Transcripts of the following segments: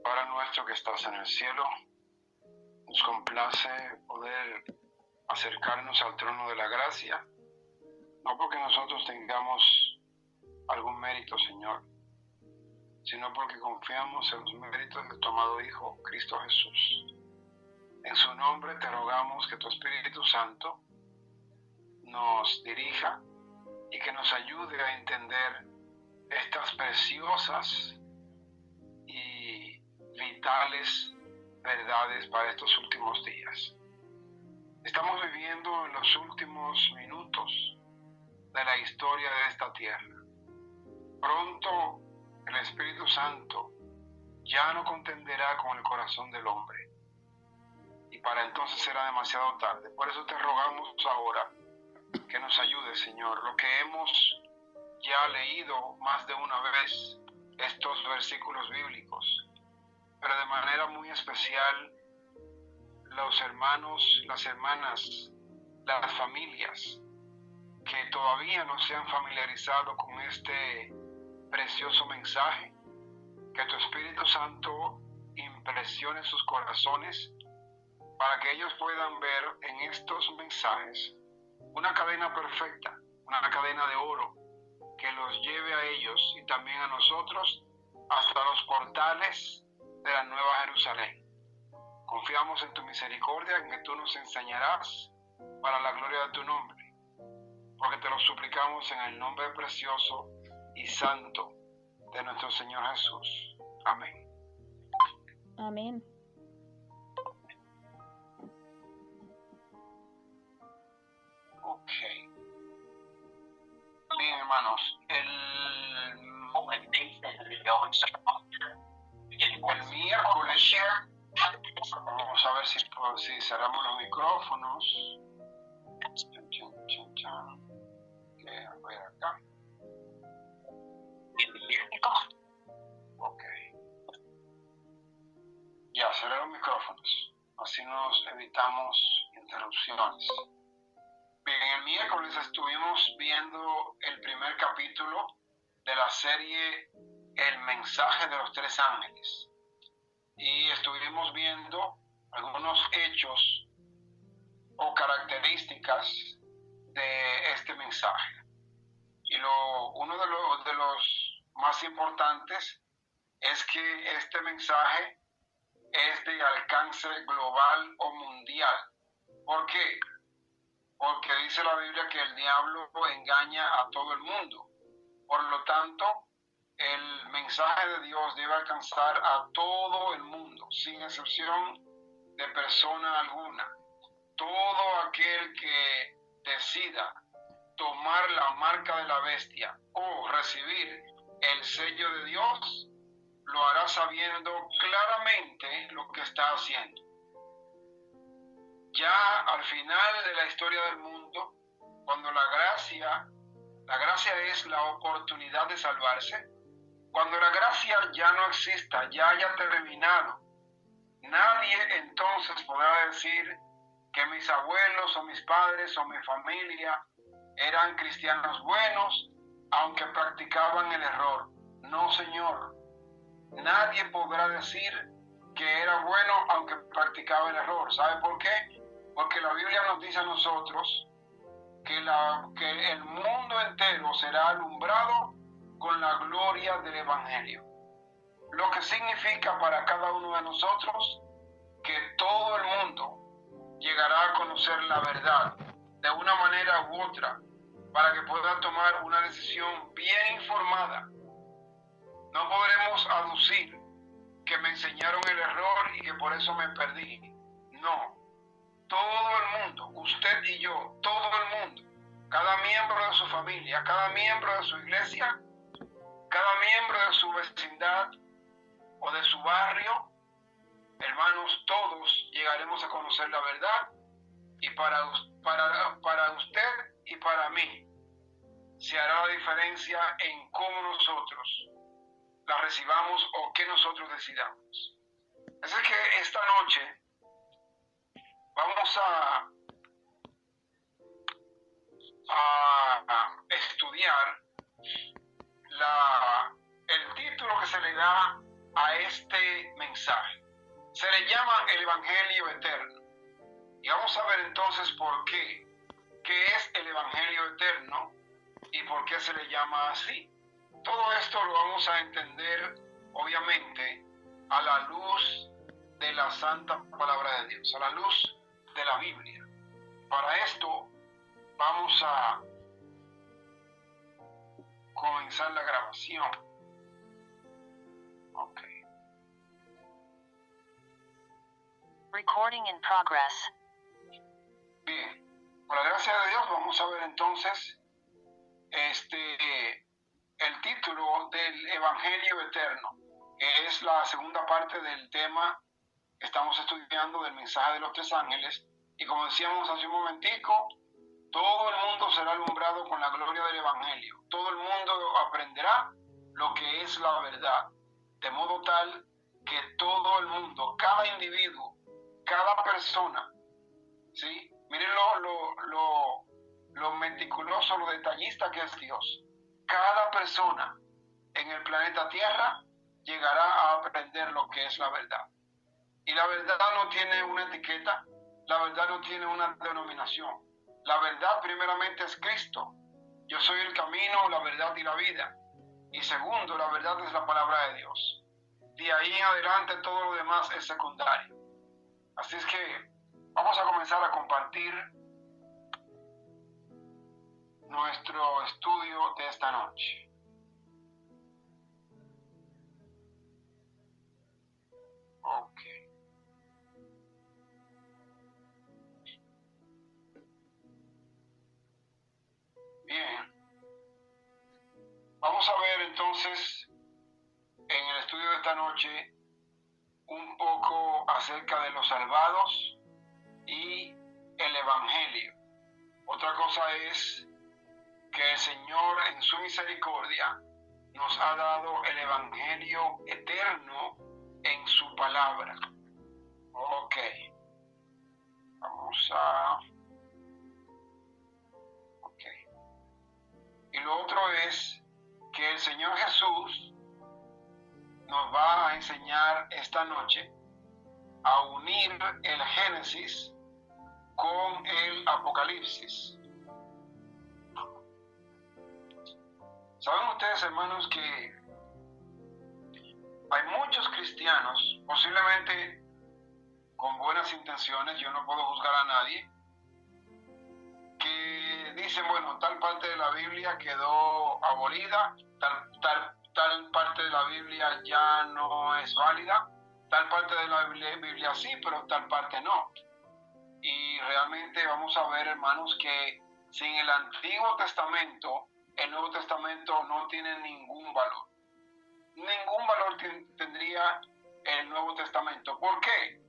Padre nuestro que estás en el cielo, nos complace poder acercarnos al trono de la gracia, no porque nosotros tengamos algún mérito, Señor, sino porque confiamos en los méritos de tu amado Hijo, Cristo Jesús. En su nombre te rogamos que tu Espíritu Santo nos dirija y que nos ayude a entender estas preciosas y vitales verdades para estos últimos días. Estamos viviendo en los últimos minutos de la historia de esta tierra. Pronto el Espíritu Santo ya no contenderá con el corazón del hombre y para entonces será demasiado tarde. Por eso te rogamos ahora que nos ayude, Señor. Lo que hemos ya leído más de una vez, estos versículos bíblicos, pero de manera muy especial los hermanos, las hermanas, las familias que todavía no se han familiarizado con este precioso mensaje, que tu Espíritu Santo impresione sus corazones para que ellos puedan ver en estos mensajes una cadena perfecta, una cadena de oro que los lleve a ellos y también a nosotros hasta los portales de la Nueva Jerusalén. Confiamos en tu misericordia, en que tú nos enseñarás para la gloria de tu nombre, porque te lo suplicamos en el nombre precioso y santo de nuestro Señor Jesús. Amén. Amén. Ok. Bien, hermanos, el miércoles, vamos a ver si cerramos los micrófonos. Voy acá. Ok. Ya, cerré los micrófonos. Así nos evitamos interrupciones. Bien, el miércoles estuvimos viendo el primer capítulo de la serie El mensaje de los tres ángeles. Y estuvimos viendo algunos hechos o características de este mensaje. Y uno de los más importantes es que este mensaje es de alcance global o mundial. ¿Por qué? Porque dice la Biblia que el diablo engaña a todo el mundo. Por lo tanto, el mensaje de Dios debe alcanzar a todo el mundo, sin excepción de persona alguna. Todo aquel que decida tomar la marca de la bestia o recibir el sello de Dios, lo hará sabiendo claramente lo que está haciendo. Ya al final de la historia del mundo, cuando la gracia es la oportunidad de salvarse, cuando la gracia ya no exista, ya haya terminado, nadie entonces podrá decir que mis abuelos o mis padres o mi familia eran cristianos buenos, aunque practicaban el error. No, Señor. Nadie podrá decir que era bueno aunque practicaba el error. ¿Sabe por qué? Porque la Biblia nos dice a nosotros que el mundo entero será alumbrado con la gloria del Evangelio. Lo que significa para cada uno de nosotros que todo el mundo llegará a conocer la verdad de una manera u otra para que pueda tomar una decisión bien informada. No podremos aducir que me enseñaron el error y que por eso me perdí. No. Todo el mundo, usted y yo, todo el mundo, cada miembro de su familia, cada miembro de su iglesia, cada miembro de su vecindad o de su barrio, hermanos, todos llegaremos a conocer la verdad y para usted y para mí se hará la diferencia en cómo nosotros la recibamos o qué nosotros decidamos. Así que esta noche vamos a estudiar el título que se le da a este mensaje. Se le llama el Evangelio Eterno. Y vamos a ver entonces por qué. ¿Qué es el Evangelio Eterno y por qué se le llama así? Todo esto lo vamos a entender, obviamente, a la luz de la Santa Palabra de Dios, a la luz de la Biblia. Para esto vamos a comenzar la grabación. Ok. Recording in progress. Bien, por la gracia de Dios vamos a ver entonces el título del Evangelio Eterno, que es la segunda parte del tema que estamos estudiando del mensaje de los tres ángeles. Y como decíamos hace un momentico, todo el mundo será alumbrado con la gloria del Evangelio. Todo el mundo aprenderá lo que es la verdad, de modo tal que todo el mundo, cada individuo, cada persona, ¿sí? Miren lo meticuloso, lo detallista que es Dios. Cada persona en el planeta Tierra llegará a aprender lo que es la verdad. Y la verdad no tiene una etiqueta, la verdad no tiene una denominación. La verdad primeramente es Cristo. Yo soy el camino, la verdad y la vida. Y segundo, la verdad es la palabra de Dios. De ahí en adelante todo lo demás es secundario. Así es que vamos a comenzar a compartir nuestro estudio de esta noche. Ok. Bien. Vamos a ver entonces en el estudio de esta noche un poco acerca de los salvados y el Evangelio. Otra cosa es que el Señor en su misericordia nos ha dado el Evangelio eterno en su palabra. Ok. Vamos a... Ok. Y lo otro es que el Señor Jesús nos va a enseñar esta noche a unir el Génesis con el Apocalipsis. ¿Saben ustedes, hermanos, que hay muchos cristianos, posiblemente con buenas intenciones, yo no puedo juzgar a nadie, que dicen, bueno, tal parte de la Biblia quedó abolida, tal parte de la Biblia ya no es válida, tal parte de la Biblia sí, pero tal parte no. Y realmente vamos a ver, hermanos, que sin el Antiguo Testamento, el Nuevo Testamento no tiene ningún valor. Ningún valor tendría el Nuevo Testamento. ¿Por qué?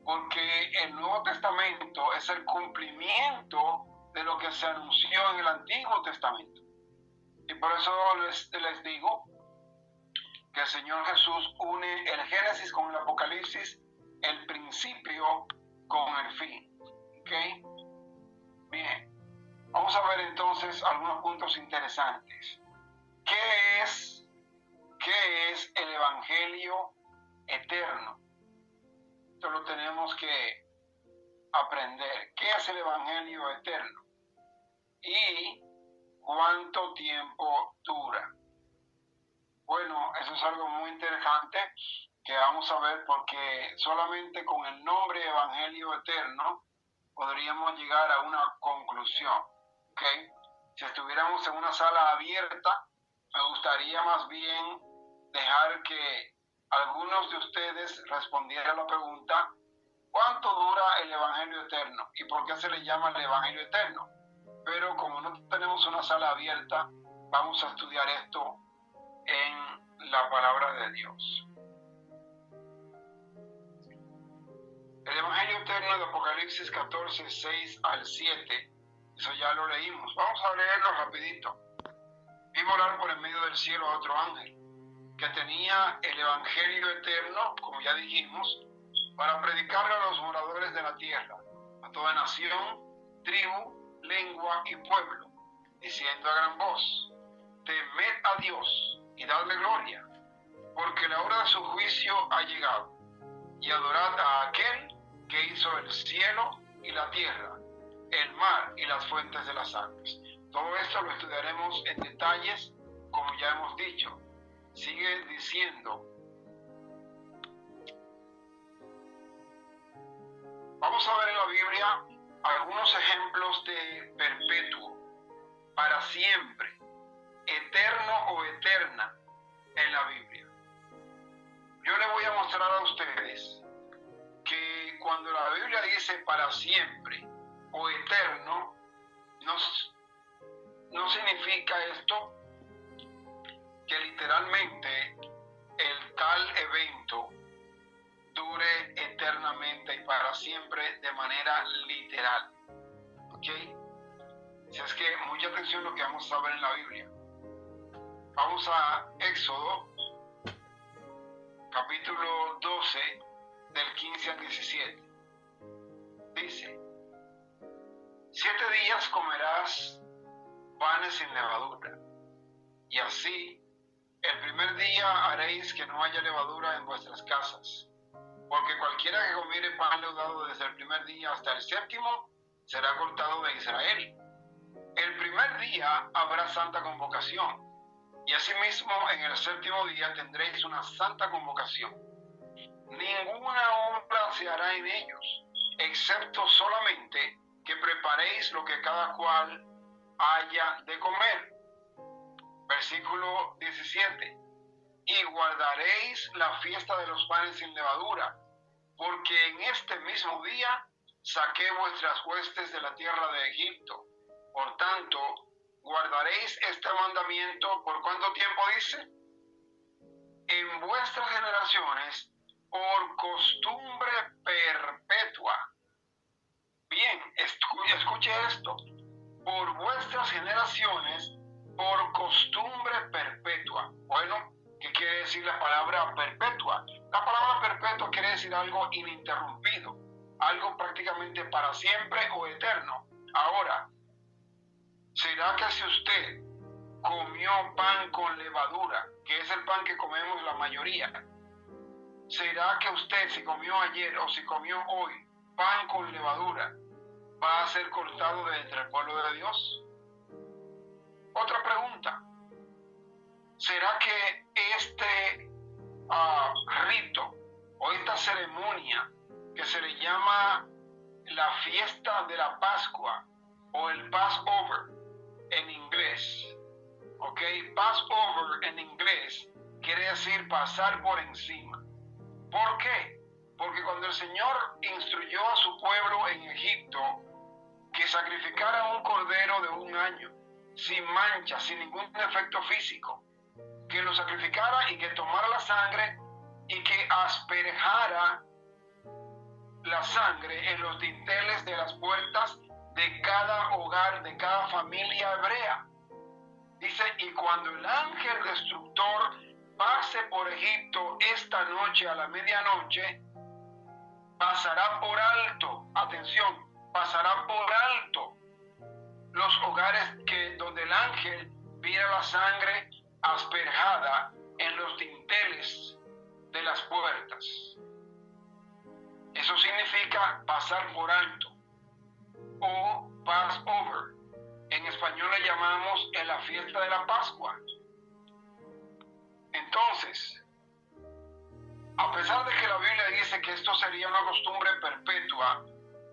Porque el Nuevo Testamento es el cumplimiento de lo que se anunció en el Antiguo Testamento. Y por eso les digo que el Señor Jesús une el Génesis con el Apocalipsis, el principio con el fin. ¿Ok? Bien. Vamos a ver entonces algunos puntos interesantes. ¿Qué es el Evangelio eterno? Esto lo tenemos que aprender. ¿Qué es el Evangelio eterno? ¿Y cuánto tiempo dura? Bueno, eso es algo muy interesante que vamos a ver, porque solamente con el nombre Evangelio eterno podríamos llegar a una conclusión. ¿Okay? Si estuviéramos en una sala abierta, me gustaría más bien dejar que algunos de ustedes respondieran la pregunta: ¿cuánto dura el Evangelio eterno? ¿Y por qué se le llama el Evangelio eterno? Pero como no tenemos una sala abierta, vamos a estudiar esto en la palabra de Dios. El Evangelio eterno de Apocalipsis 14, 6 al 7, eso ya lo leímos. Vamos a leerlo rapidito. Vi volar por el medio del cielo a otro ángel, que tenía el Evangelio eterno, como ya dijimos, para predicarlo a los moradores de la tierra, a toda nación, tribu, lengua y pueblo, diciendo a gran voz: temed a Dios dadle gloria, porque la hora de su juicio ha llegado, y adorad a aquel que hizo el cielo y la tierra, el mar y las fuentes de las aguas. Todo esto lo estudiaremos en detalles, como ya hemos dicho. Sigue diciendo. Vamos a ver en la Biblia algunos ejemplos de perpetuo, para siempre, eterno o eterna en la Biblia. Yo les voy a mostrar a ustedes que cuando la Biblia dice para siempre o eterno, no significa esto que literalmente el tal evento dure eternamente y para siempre de manera literal. ¿Ok? Si es que mucha atención a lo que vamos a ver en la Biblia. Vamos a Éxodo, capítulo 12, del 15 al 17. Dice: 7 días comerás panes sin levadura, y así el primer día haréis que no haya levadura en vuestras casas, porque cualquiera que comiere pan leudado desde el primer día hasta el séptimo será cortado de Israel. El primer día habrá santa convocación, y asimismo en el séptimo día tendréis una santa convocación. Ninguna obra se hará en ellos, excepto solamente que preparéis lo que cada cual haya de comer. Versículo 17. Y guardaréis la fiesta de los panes sin levadura, porque en este mismo día saqué vuestras huestes de la tierra de Egipto. Por tanto, guardaréis este mandamiento, ¿por cuánto tiempo dice? En vuestras generaciones, por costumbre perpetua. Bien, escuche esto. Por vuestras generaciones, por costumbre perpetua. Bueno, ¿qué quiere decir la palabra perpetua? La palabra perpetua quiere decir algo ininterrumpido, algo prácticamente para siempre o eterno. Ahora, ¿será que si usted comió pan con levadura, que es el pan que comemos la mayoría, será que usted, si comió ayer o si comió hoy pan con levadura, va a ser cortado de entre el pueblo de Dios? Otra pregunta: ¿será que este rito o esta ceremonia que se le llama la fiesta de la Pascua o el Passover en inglés, ¿ok? Passover en inglés quiere decir pasar por encima. ¿Por qué? Porque cuando el Señor instruyó a su pueblo en Egipto que sacrificara un cordero de 1 año, sin mancha, sin ningún defecto físico, que lo sacrificara y que tomara la sangre y que asperjara la sangre en los dinteles de las puertas de cada hogar, de cada familia hebrea. Dice: y cuando el ángel destructor pase por Egipto esta noche a la medianoche, pasará por alto, atención, pasará por alto los hogares donde el ángel viera la sangre asperjada en los dinteles de las puertas. Eso significa pasar por alto o Passover. En español le llamamos en la fiesta de la Pascua. Entonces, a pesar de que la Biblia dice que esto sería una costumbre perpetua,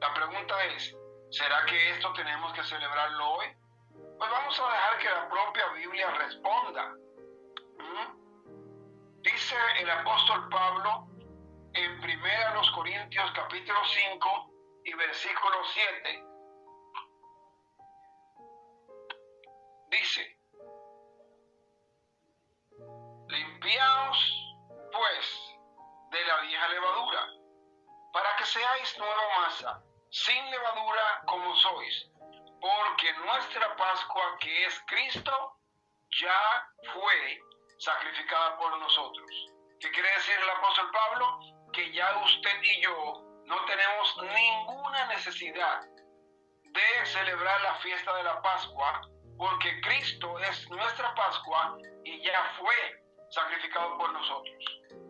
la pregunta es: ¿será que esto tenemos que celebrarlo hoy? Pues vamos a dejar que la propia Biblia responda. Dice el apóstol Pablo en 1 Corintios capítulo 5 y versículo 7. Dice: limpiaos pues de la vieja levadura, para que seáis nueva masa, sin levadura como sois, porque nuestra Pascua, que es Cristo, ya fue sacrificada por nosotros. ¿Qué quiere decir el apóstol Pablo? Que ya usted y yo no tenemos ninguna necesidad de celebrar la fiesta de la Pascua, porque Cristo es nuestra Pascua y ya fue sacrificado por nosotros.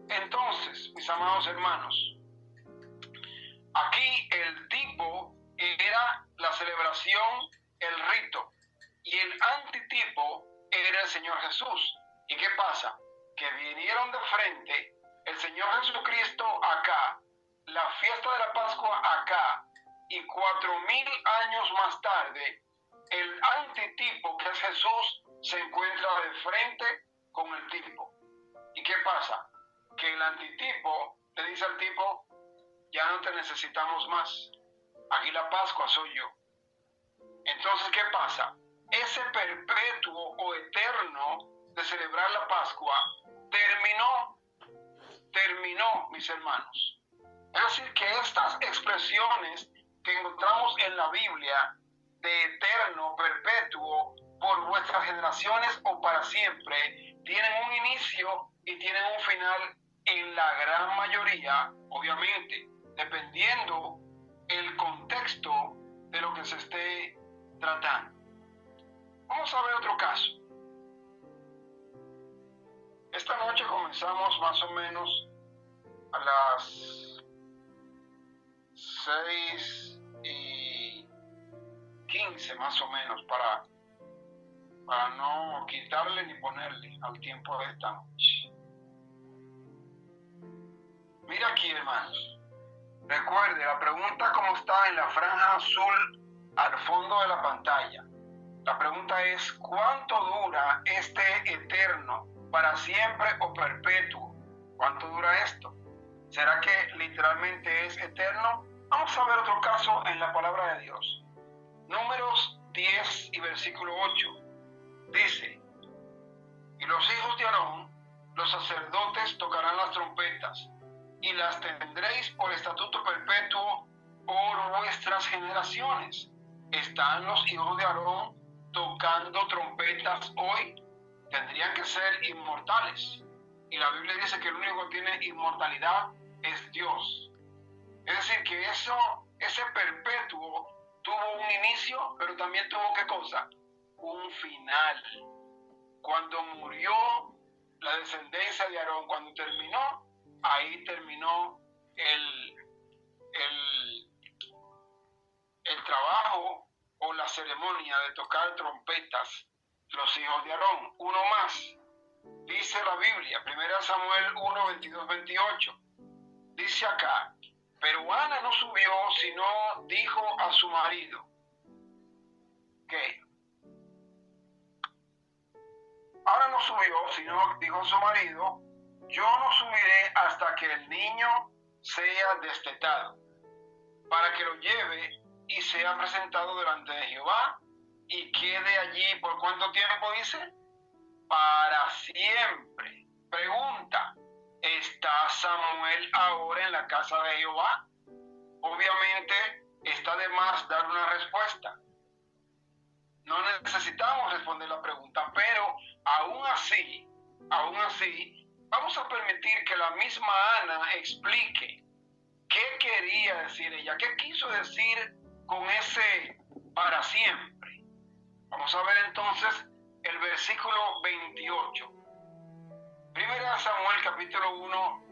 Entonces, mis amados hermanos, aquí el tipo era la celebración, el rito, y el antitipo era el Señor Jesús. ¿Y qué pasa? Que vinieron de frente el Señor Jesucristo acá, la fiesta de la Pascua acá, y 4000 años más tarde, el antitipo, que es Jesús, se encuentra de frente con el tipo. ¿Y qué pasa? Que el antitipo le dice al tipo, ya no te necesitamos más. Aquí la Pascua soy yo. Entonces, ¿qué pasa? Ese perpetuo o eterno de celebrar la Pascua terminó, mis hermanos. Es decir, que estas expresiones que encontramos en la Biblia de eterno, perpetuo, por vuestras generaciones o para siempre, tienen un inicio y tienen un final en la gran mayoría, obviamente, dependiendo el contexto de lo que se esté tratando. Vamos a ver otro caso. Esta noche comenzamos más o menos a las 6:15 más o menos, para no quitarle ni ponerle al tiempo de esta noche. Mira aquí, hermanos. Recuerde, la pregunta como está en la franja azul al fondo de la pantalla. La pregunta es, ¿cuánto dura este eterno, para siempre o perpetuo? ¿Cuánto dura esto? ¿Será que literalmente es eterno? Vamos a ver otro caso en la palabra de Dios. Números 10 y versículo 8. Dice, y los hijos de Aarón, los sacerdotes, tocarán las trompetas, y las tendréis por estatuto perpetuo por vuestras generaciones. ¿Están los hijos de Aarón tocando trompetas hoy? Tendrían que ser inmortales. Y la Biblia dice que el único que tiene inmortalidad es Dios. Es decir, que ese perpetuo tuvo un inicio, pero también tuvo, ¿qué cosa? Un final. Cuando murió la descendencia de Aarón, cuando terminó, ahí terminó el trabajo o la ceremonia de tocar trompetas, los hijos de Aarón. Uno más, dice la Biblia, 1 Samuel 1, 22, 28, dice acá, pero Ana no subió, sino dijo a su marido, ¿qué? Ana no subió, sino dijo a su marido, yo no subiré hasta que el niño sea destetado, para que lo lleve y sea presentado delante de Jehová y quede allí. ¿Por cuánto tiempo dice? Para siempre. Pregunta, ¿está Samuel ahora en la casa de Jehová? Obviamente está de más dar una respuesta. No necesitamos responder la pregunta, pero aún así, vamos a permitir que la misma Ana explique qué quería decir ella, qué quiso decir con ese para siempre. Vamos a ver entonces el versículo 28. 1 Samuel capítulo 1,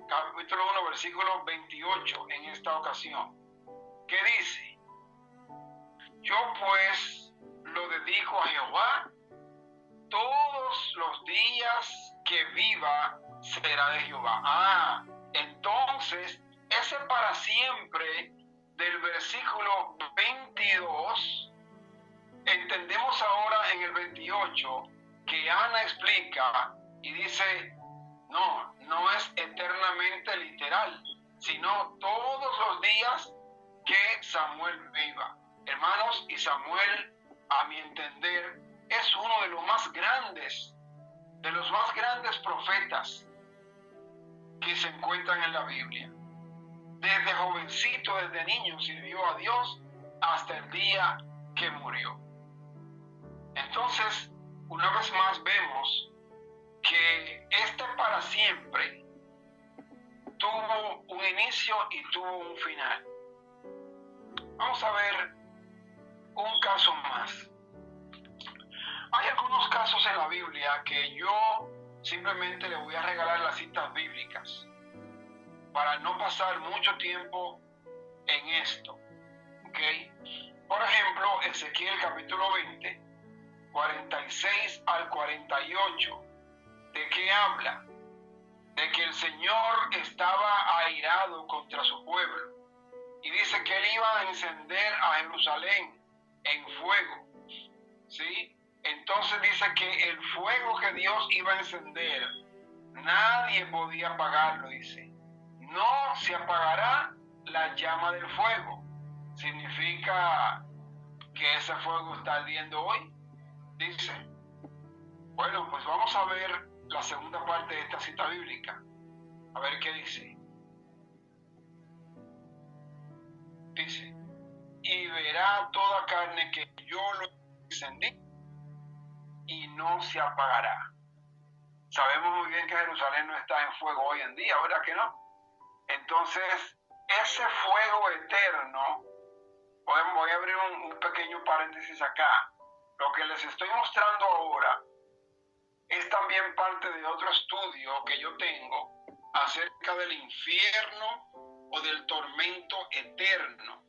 versículo 28 en esta ocasión. ¿Qué dice? Yo pues lo dedico a Jehová, todos los días que viva será de Jehová. Entonces, ese para siempre del versículo 22, entendemos ahora en el 28 que Ana explica y dice, no es eternamente literal, sino todos los días que Samuel viva. Hermanos, y Samuel, a mi entender, es uno de los más grandes profetas que se encuentran en la Biblia. Desde jovencito, desde niño, sirvió a Dios hasta el día que murió. Entonces, una vez más vemos que este para siempre tuvo un inicio y tuvo un final. Vamos a ver un caso más. Hay algunos casos en la Biblia que yo simplemente le voy a regalar las citas bíblicas para no pasar mucho tiempo en esto. ¿Ok? Por ejemplo, Ezequiel capítulo 20, 46 al 48. ¿De qué habla? De que el Señor estaba airado contra su pueblo. Y dice que Él iba a encender a Jerusalén en fuego. ¿Sí? Entonces dice que el fuego que Dios iba a encender, nadie podía apagarlo, dice. No se apagará la llama del fuego. Significa que ese fuego está ardiendo hoy, dice. Bueno, pues vamos a ver la segunda parte de esta cita bíblica. A ver qué dice. Dice, y verá toda carne que yo lo encendí y no se apagará. Sabemos muy bien que Jerusalén no está en fuego hoy en día, ¿verdad que no? Entonces, ese fuego eterno, voy a abrir un pequeño paréntesis acá. Lo que les estoy mostrando ahora es también parte de otro estudio que yo tengo acerca del infierno o del tormento eterno.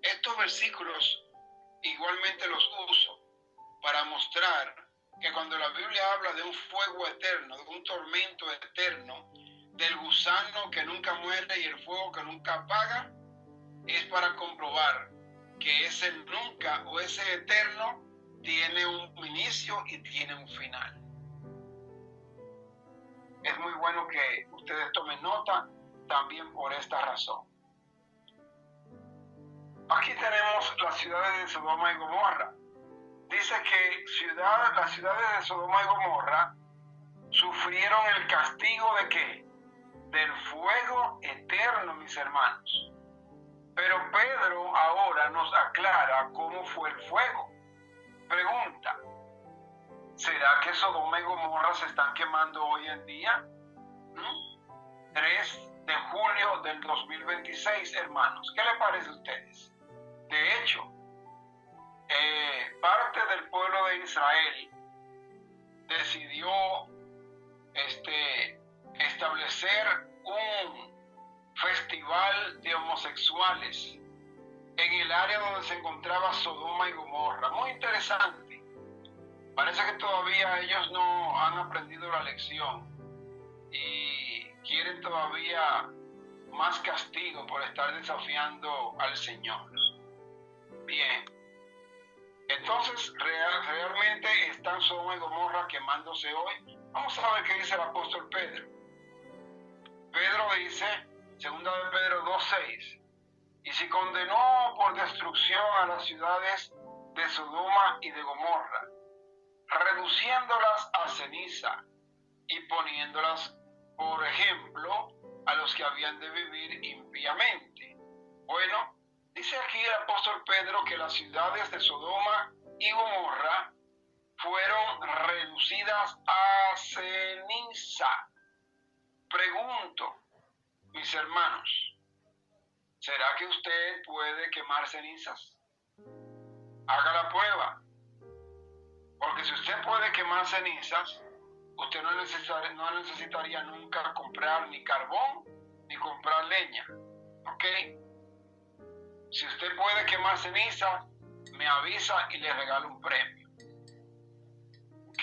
Estos versículos igualmente los uso para mostrar que cuando la Biblia habla de un fuego eterno, de un tormento eterno, del gusano que nunca muere y el fuego que nunca apaga, es para comprobar que ese nunca o ese eterno tiene un inicio y tiene un final. Es muy bueno que ustedes tomen nota también por esta razón. Aquí tenemos las ciudades de Sodoma y Gomorra. Dice que las ciudades de Sodoma y Gomorra sufrieron el castigo ¿de qué? Del fuego eterno, mis hermanos. Pero Pedro ahora nos aclara cómo fue el fuego. Pregunta, ¿será que Sodoma y Gomorra se están quemando hoy en día? 3 de julio del 2026, hermanos. ¿Qué les parece a ustedes? De hecho, parte del pueblo de Israel decidió establecer un festival de homosexuales en el área donde se encontraba Sodoma y Gomorra. Muy interesante. Parece que todavía ellos no han aprendido la lección y quieren todavía más castigo por estar desafiando al Señor. Bien. Entonces, realmente están Sodoma y Gomorra quemándose hoy. Vamos a ver qué dice el apóstol Pedro. Pedro dice, 2 de Pedro 2:6, y si condenó por destrucción a las ciudades de Sodoma y de Gomorra, reduciéndolas a ceniza y poniéndolas, por ejemplo, a los que habían de vivir impíamente. Bueno, dice aquí el apóstol Pedro que las ciudades de Sodoma y Gomorra fueron reducidas a ceniza. Pregunto, mis hermanos, ¿será que usted puede quemar cenizas? Haga la prueba. Porque si usted puede quemar cenizas, usted no necesitaría nunca comprar ni carbón ni comprar leña. ¿Ok? Si usted puede quemar ceniza, me avisa y le regalo un premio. ¿Ok?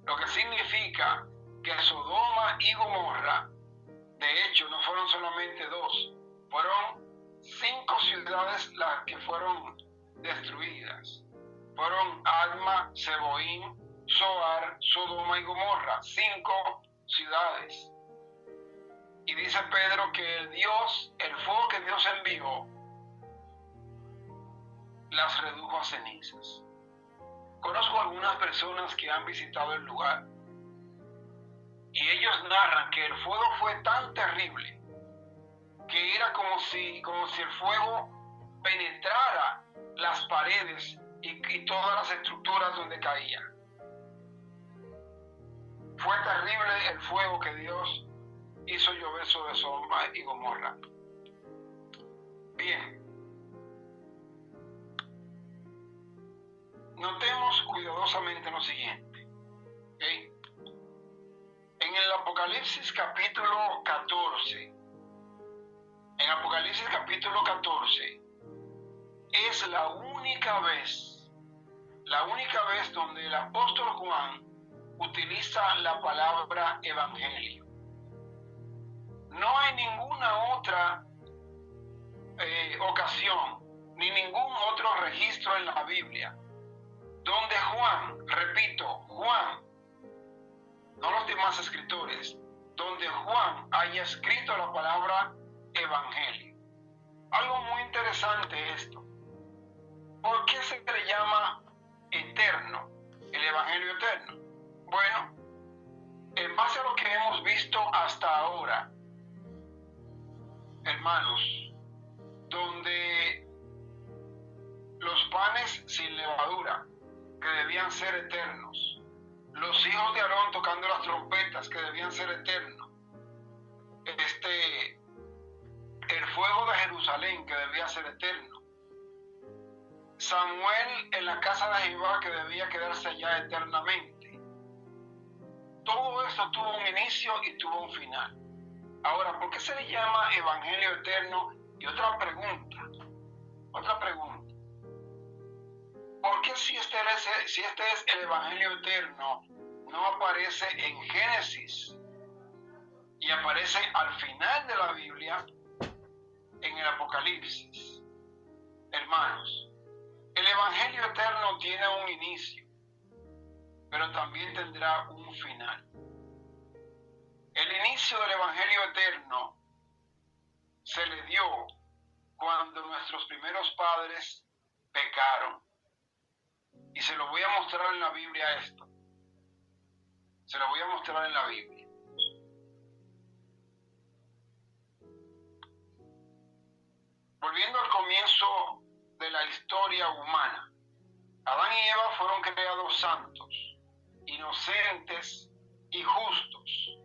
Lo que significa que Sodoma y Gomorra, de hecho, no fueron solamente 2, fueron 5 ciudades las que fueron destruidas. Fueron Adma, Seboín, Zoar, Sodoma y Gomorra, 5 ciudades. Y dice Pedro que el fuego que Dios envió, las redujo a cenizas. Conozco algunas personas que han visitado el lugar y ellos narran que el fuego fue tan terrible que era como si el fuego penetrara las paredes y todas las estructuras donde caía. Fue terrible el fuego que Dios hizo llover sobre Sodoma y Gomorra. Bien. Notemos cuidadosamente lo siguiente. ¿Okay? Apocalipsis capítulo 14, en Apocalipsis capítulo 14, es la única vez donde el apóstol Juan utiliza la palabra evangelio. No hay ninguna otra ocasión, ni ningún otro registro en la Biblia donde Juan, repito, Juan, no los demás escritores, donde Juan haya escrito la palabra evangelio. Algo muy interesante esto. ¿Por qué se le llama eterno, el evangelio eterno? Bueno, en base a lo que hemos visto hasta ahora, hermanos, donde los panes sin levadura, que debían ser eternos, los hijos de Aarón tocando las trompetas, que debían ser eternos, el fuego de Jerusalén, que debía ser eterno, Samuel en la casa de Jehová, que debía quedarse allá eternamente. Todo eso tuvo un inicio y tuvo un final. Ahora, ¿por qué se le llama evangelio eterno? Y otra pregunta. ¿Por qué si este es el evangelio eterno, no aparece en Génesis y aparece al final de la Biblia en el Apocalipsis? Hermanos, el evangelio eterno tiene un inicio, pero también tendrá un final. El inicio del evangelio eterno se le dio cuando nuestros primeros padres pecaron. Y se lo voy a mostrar en la Biblia esto. Se lo voy a mostrar en la Biblia. Volviendo al comienzo de la historia humana, Adán y Eva fueron creados santos, inocentes y justos.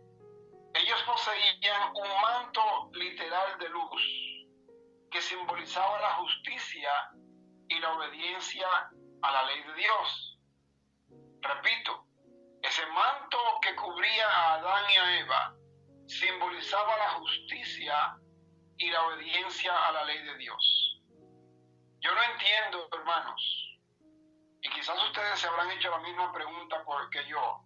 Ellos poseían un manto literal de luz que simbolizaba la justicia y la obediencia a la ley de Dios. Repito, ese manto que cubría a Adán y a Eva simbolizaba la justicia y la obediencia a la ley de Dios. Yo no entiendo, hermanos, y quizás ustedes se habrán hecho la misma pregunta que yo.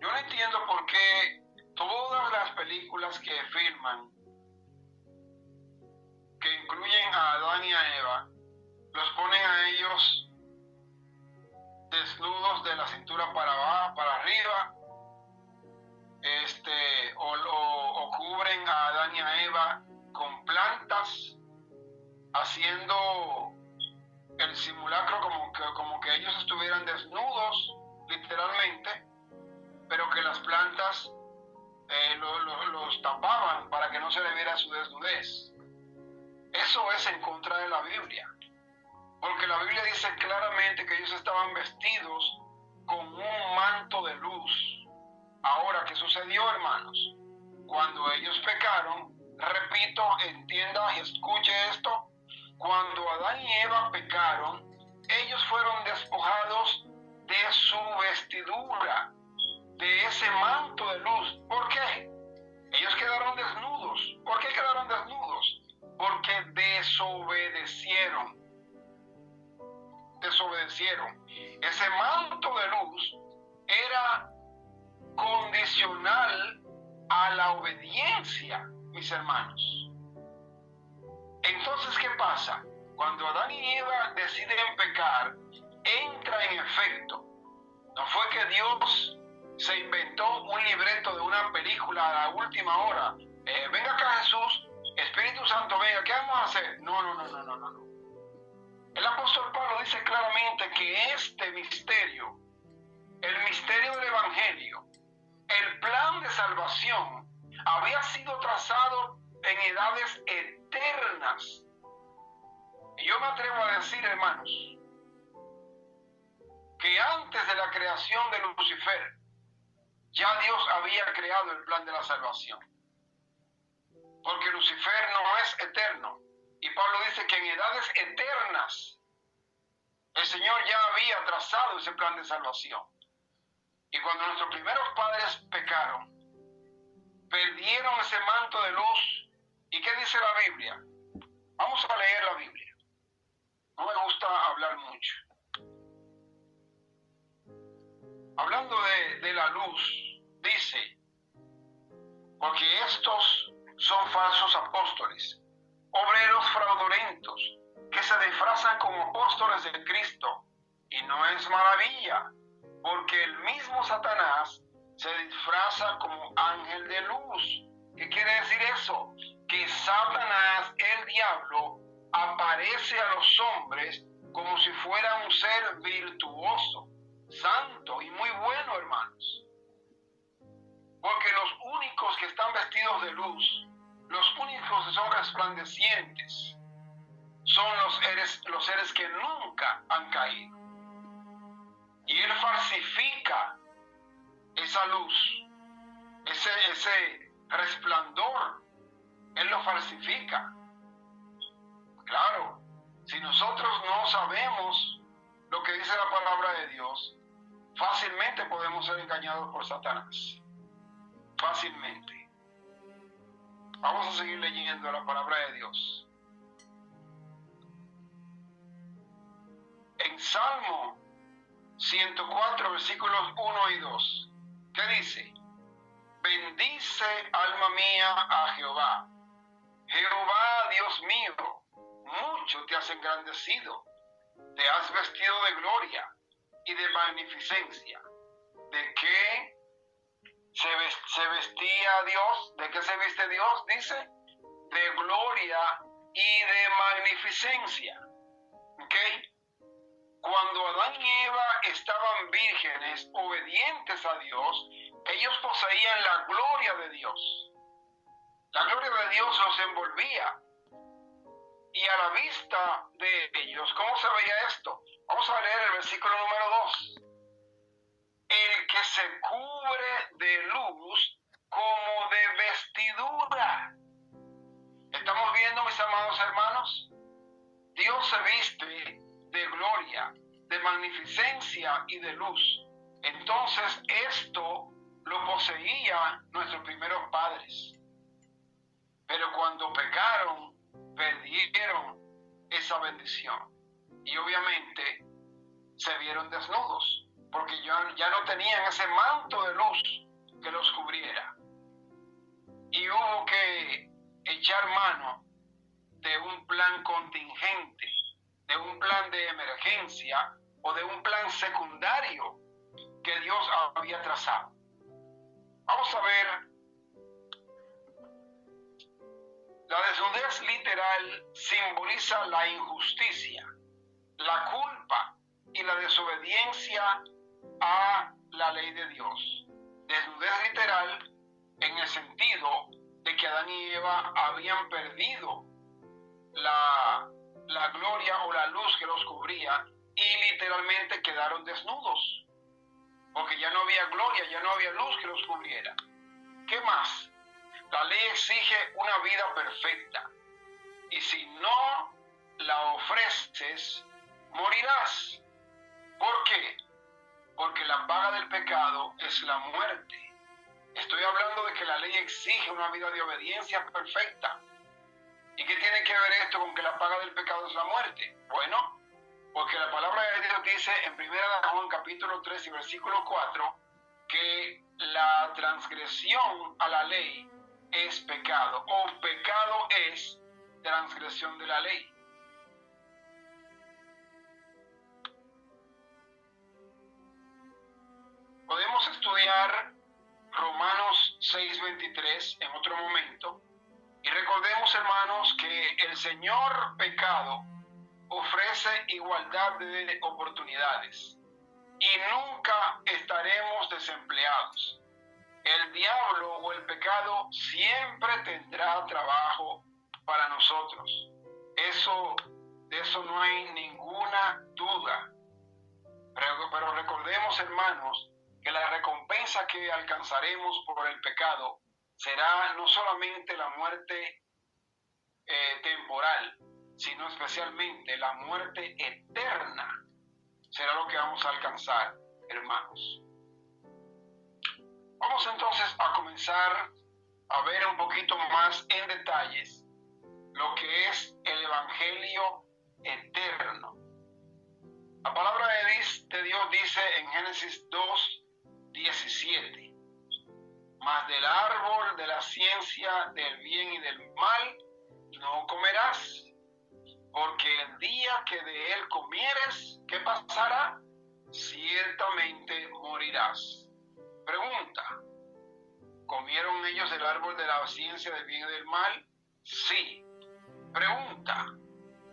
Yo no entiendo por qué todas las películas que filman, que incluyen a Adán y a Eva, los ponen a ellos desnudos de la cintura para abajo, para arriba, o cubren a Adán y a Eva con plantas, haciendo el simulacro como que ellos estuvieran desnudos, literalmente, pero que las plantas los tapaban para que no se le viera su desnudez. Eso es en contra de la Biblia, porque la Biblia dice claramente que ellos estaban vestidos con un manto de luz. Ahora, ¿qué sucedió, hermanos? Cuando ellos pecaron, repito, entienda y escuche esto, cuando Adán y Eva pecaron, ellos fueron despojados de su vestidura, de ese manto de luz. ¿Por qué? Ellos quedaron desnudos. ¿Por qué quedaron desnudos? Porque desobedecieron. Ese manto de luz era condicional a la obediencia, mis hermanos. Entonces, ¿qué pasa? Cuando Adán y Eva deciden pecar, entra en efecto. No fue que Dios se inventó un libreto de una película a la última hora. Venga acá Jesús, Espíritu Santo, venga, ¿qué vamos a hacer? No. El apóstol Pablo dice claramente que este misterio, el misterio del Evangelio, el plan de salvación, había sido trazado en edades eternas. Y yo me atrevo a decir, hermanos, que antes de la creación de Lucifer, ya Dios había creado el plan de la salvación. Porque Lucifer no es eterno. Y Pablo dice que en edades eternas El Señor ya había trazado ese plan de salvación. Y cuando nuestros primeros padres pecaron, perdieron ese manto de luz. ¿Y qué dice la Biblia? Vamos a leer la Biblia. No me gusta hablar mucho. Hablando de la luz, dice, porque estos son falsos apóstoles, obreros fraudulentos, que se disfrazan como apóstoles de Cristo. Y no es maravilla, porque el mismo Satanás se disfraza como ángel de luz. ¿Qué quiere decir eso? Que Satanás, el diablo, aparece a los hombres como si fuera un ser virtuoso, santo y muy bueno, hermanos. Porque los únicos que están vestidos de luz, los únicos que son resplandecientes, son los seres que nunca han caído. Y Él falsifica esa luz, ese resplandor, Él lo falsifica. Claro, si nosotros no sabemos lo que dice la palabra de Dios, fácilmente podemos ser engañados por Satanás. Fácilmente. Vamos a seguir leyendo la palabra de Dios. En Salmo 104, versículos 1 y 2, ¿qué dice? Bendice, alma mía, a Jehová. Jehová, Dios mío, mucho te has engrandecido. Te has vestido de gloria y de magnificencia. ¿De qué se vestía Dios? ¿De qué se viste Dios? Dice, de gloria y de magnificencia. ¿Ok? Cuando Adán y Eva estaban vírgenes, obedientes a Dios, ellos poseían la gloria de Dios. La gloria de Dios los envolvía. Y a la vista de ellos, ¿cómo se veía esto? Vamos a leer el versículo número 2. El que se cubre de luz como de vestidura. ¿Estamos viendo, mis amados hermanos? Dios se viste de gloria, de magnificencia y de luz. Entonces esto lo poseían nuestros primeros padres. Pero cuando pecaron, perdieron esa bendición. Y obviamente se vieron desnudos, porque ya no tenían ese manto de luz que los cubriera. Y hubo que echar mano de un plan contingente, de un plan de emergencia o de un plan secundario que Dios había trazado. Vamos a ver. La desnudez literal simboliza la injusticia, la culpa y la desobediencia a la ley de Dios. Desnudez literal en el sentido de que Adán y Eva habían perdido la gloria o la luz que los cubría y literalmente quedaron desnudos, porque ya no había gloria, ya no había luz que los cubriera. ¿Qué más? La ley exige una vida perfecta, y si no la ofreces, morirás. ¿Por qué? Porque la paga del pecado es la muerte. Estoy hablando de que la ley exige una vida de obediencia perfecta. ¿Y qué tiene que ver esto con que la paga del pecado es la muerte? Bueno, porque la palabra de Dios dice en 1 Juan capítulo 3 y versículo 4 que la transgresión a la ley es pecado, o pecado es transgresión de la ley. Podemos estudiar Romanos 6:23 en otro momento, y recordemos, hermanos, que el Señor pecado ofrece igualdad de oportunidades y nunca estaremos desempleados. El diablo o el pecado siempre tendrá trabajo para nosotros. De eso no hay ninguna duda. Pero recordemos, hermanos, que la recompensa que alcanzaremos por el pecado será no solamente la muerte temporal, sino especialmente la muerte eterna será lo que vamos a alcanzar, hermanos. Vamos entonces a comenzar a ver un poquito más en detalles lo que es el Evangelio eterno. La palabra de Dios dice en Génesis 2:17: mas del árbol de la ciencia del bien y del mal no comerás, porque el día que de él comieres, ¿qué pasará? Ciertamente morirás. Pregunta: ¿comieron ellos del árbol de la ciencia del bien y del mal? Sí. Pregunta: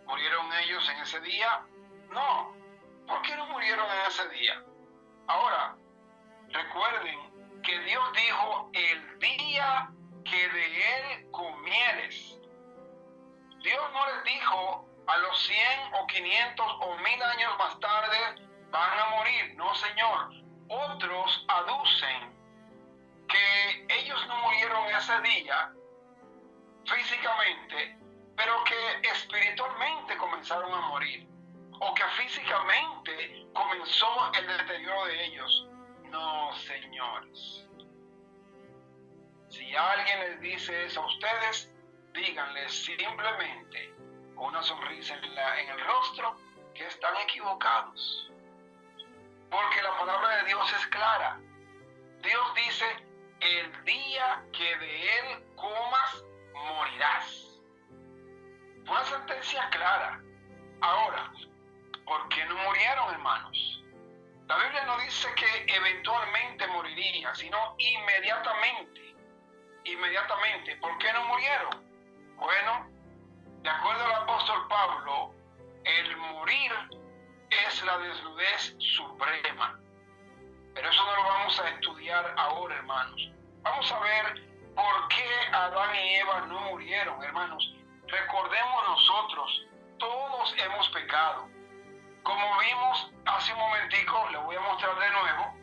¿murieron ellos en ese día? No. ¿Por qué no murieron en ese día? Ahora, recuerden que Dios dijo el día que de él comieres. Dios no les dijo a los 100 o 500 o 1000 años más tarde van a morir. No, Señor. Otros aducen que ellos no murieron ese día físicamente, pero que espiritualmente comenzaron a morir, o que físicamente comenzó el deterioro de ellos. No, señores. Si alguien les dice eso a ustedes, díganles simplemente con una sonrisa en el rostro que están equivocados. Porque la palabra de Dios es clara. Dios dice: el día que de él comas, morirás. Una sentencia clara. Ahora, ¿por qué no murieron, hermanos? La Biblia no dice que eventualmente moriría, sino inmediatamente. Inmediatamente. ¿Por qué no murieron? Bueno, de acuerdo al apóstol Pablo, el morir es la desnudez suprema. Pero eso no lo vamos a estudiar ahora, hermanos. Vamos a ver por qué Adán y Eva no murieron, hermanos. Recordemos nosotros, todos hemos pecado. Como vimos hace un momentico, le voy a mostrar de nuevo.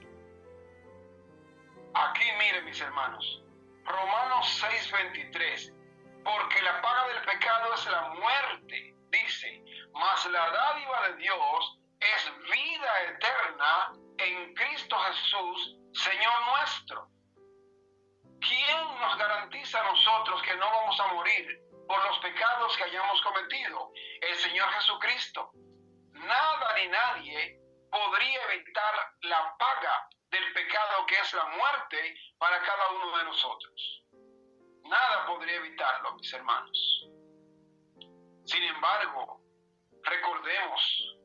Aquí miren, mis hermanos, Romanos 6:23. Porque la paga del pecado es la muerte, dice, mas la dádiva de Dios es vida eterna en Cristo Jesús, Señor nuestro. ¿Quién nos garantiza a nosotros que no vamos a morir por los pecados que hayamos cometido? El Señor Jesucristo. Nada ni nadie podría evitar la paga del pecado, que es la muerte, para cada uno de nosotros. Nada podría evitarlo, mis hermanos. Sin embargo, recordemos,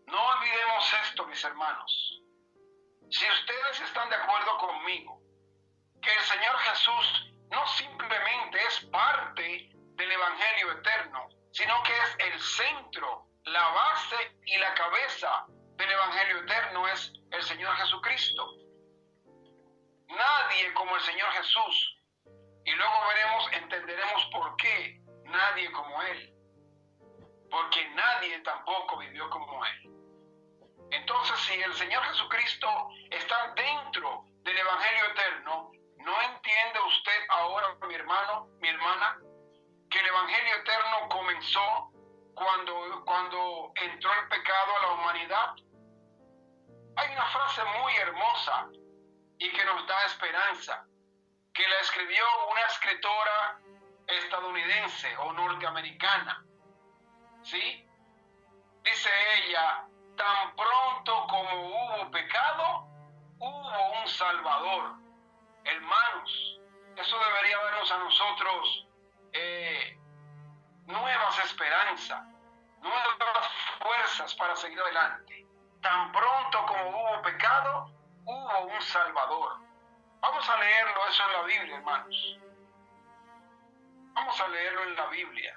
no olvidemos esto, mis hermanos. Si ustedes están de acuerdo conmigo, que el Señor Jesús no simplemente es parte del Evangelio eterno, sino que es el centro, la base y la cabeza del Evangelio eterno, es el Señor Jesucristo. Nadie como el Señor Jesús. Y luego entenderemos por qué nadie como Él. Porque nadie tampoco vivió como Él. Entonces, si el Señor Jesucristo está dentro del Evangelio eterno, ¿no entiende usted ahora, mi hermano, mi hermana, que el Evangelio eterno comenzó cuando entró el pecado a la humanidad? Hay una frase muy hermosa y que nos da esperanza, que la escribió una escritora estadounidense o norteamericana. ¿Sí? Dice ella: tan pronto como hubo pecado, hubo un Salvador. Hermanos, eso debería darnos a nosotros nuevas esperanzas, nuevas fuerzas para seguir adelante. Tan pronto como hubo pecado, hubo un Salvador. Vamos a leerlo eso en la Biblia, hermanos. Vamos a leerlo en la Biblia,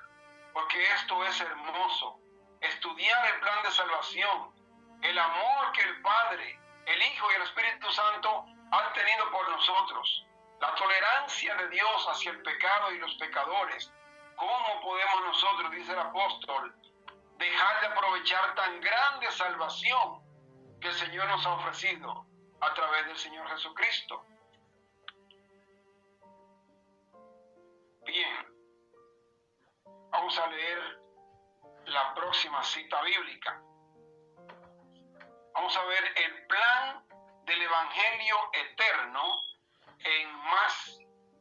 porque esto es hermoso. Estudiar el plan de salvación, el amor que el Padre, el Hijo y el Espíritu Santo han tenido por nosotros, la tolerancia de Dios hacia el pecado y los pecadores. ¿Cómo podemos nosotros, dice el apóstol, dejar de aprovechar tan grande salvación que el Señor nos ha ofrecido a través del Señor Jesucristo? Bien, vamos a leer la próxima cita bíblica. Vamos a ver el plan del Evangelio eterno en más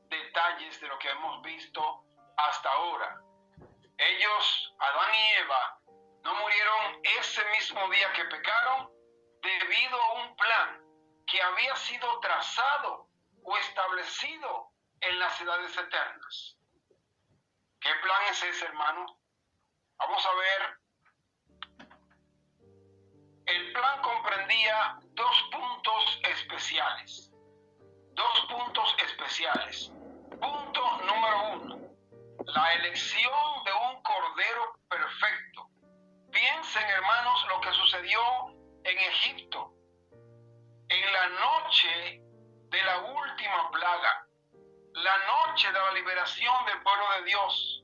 detalles de lo que hemos visto hasta ahora. Ellos, Adán y Eva, no murieron ese mismo día que pecaron debido a un plan que había sido trazado o establecido en las edades eternas. ¿Qué plan es ese, hermano? Vamos a ver. El plan comprendía dos puntos especiales. Punto número 1. La elección de un cordero perfecto. Piensen, hermanos, lo que sucedió en Egipto en la noche de la última plaga, la noche de la liberación del pueblo de Dios.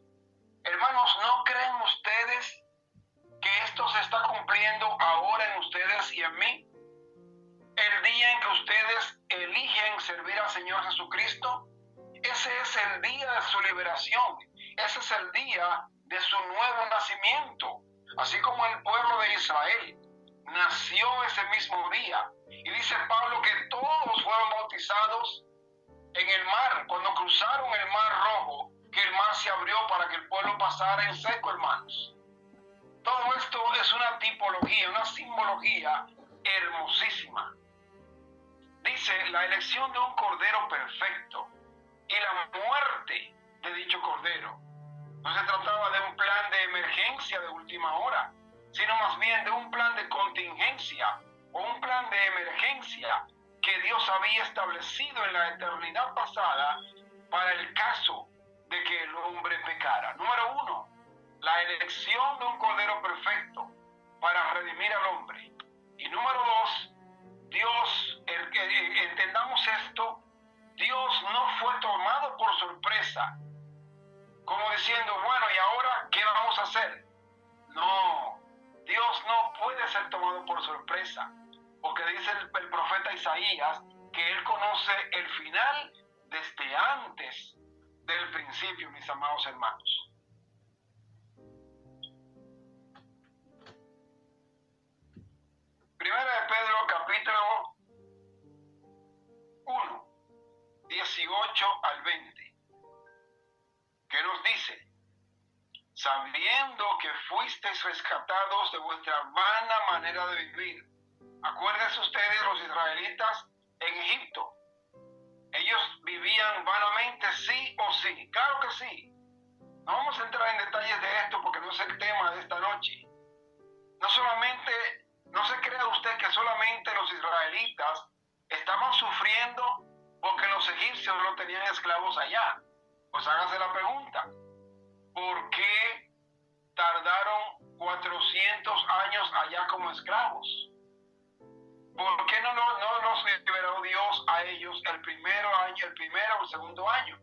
Hermanos, ¿no creen ustedes que esto se está cumpliendo ahora en ustedes y en mí? El día en que ustedes eligen servir al Señor Jesucristo, ese es el día de su liberación, ese es el día de su nuevo nacimiento. Así como el pueblo de Israel nació ese mismo día. Y dice Pablo que todos fueron bautizados en el mar, cuando cruzaron el mar Rojo, que el mar se abrió para que el pueblo pasara en seco, hermanos. Todo esto es una tipología, una simbología hermosísima. Dice la elección de un cordero perfecto y la muerte de dicho cordero. No se trataba de un plan de emergencia de última hora, sino más bien de un plan de contingencia o un plan de emergencia que Dios había establecido en la eternidad pasada para el caso de que el hombre pecara. Número 1, la elección de un cordero perfecto para redimir al hombre. Y número 2, Dios, entendamos esto, Dios no fue tomado por sorpresa, como diciendo, bueno, ¿y ahora qué vamos a hacer? No, Dios no puede ser tomado por sorpresa, porque dice el profeta Isaías que Él conoce el final desde antes del principio, mis amados hermanos. Primera de Pedro, capítulo 1, 18 al 20, que nos dice, sabiendo que fuisteis rescatados de vuestra vana manera de vivir. Acuérdense ustedes, los israelitas en Egipto. Ellos vivían vanamente, sí o sí. Claro que sí. No vamos a entrar en detalles de esto porque no es el tema de esta noche. No se crea usted que solamente los israelitas estaban sufriendo porque los egipcios no tenían esclavos allá. Pues hágase la pregunta, ¿por qué tardaron 400 años allá como esclavos? ¿Por qué no los liberó Dios a ellos el primero o el segundo año?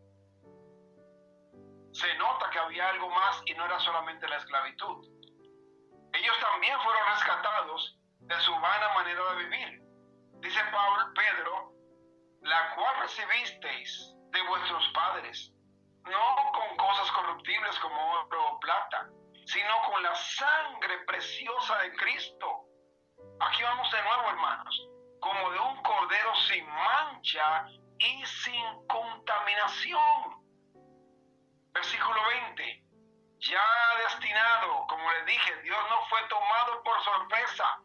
Se nota que había algo más y no era solamente la esclavitud. Ellos también fueron rescatados de su vana manera de vivir. Dice Pedro, la cual recibisteis de vuestros padres, no con cosas corruptibles como oro o plata, sino con la sangre preciosa de Cristo. Aquí vamos de nuevo, hermanos, como de un cordero sin mancha y sin contaminación. Versículo 20, ya destinado, como le dije, Dios no fue tomado por sorpresa,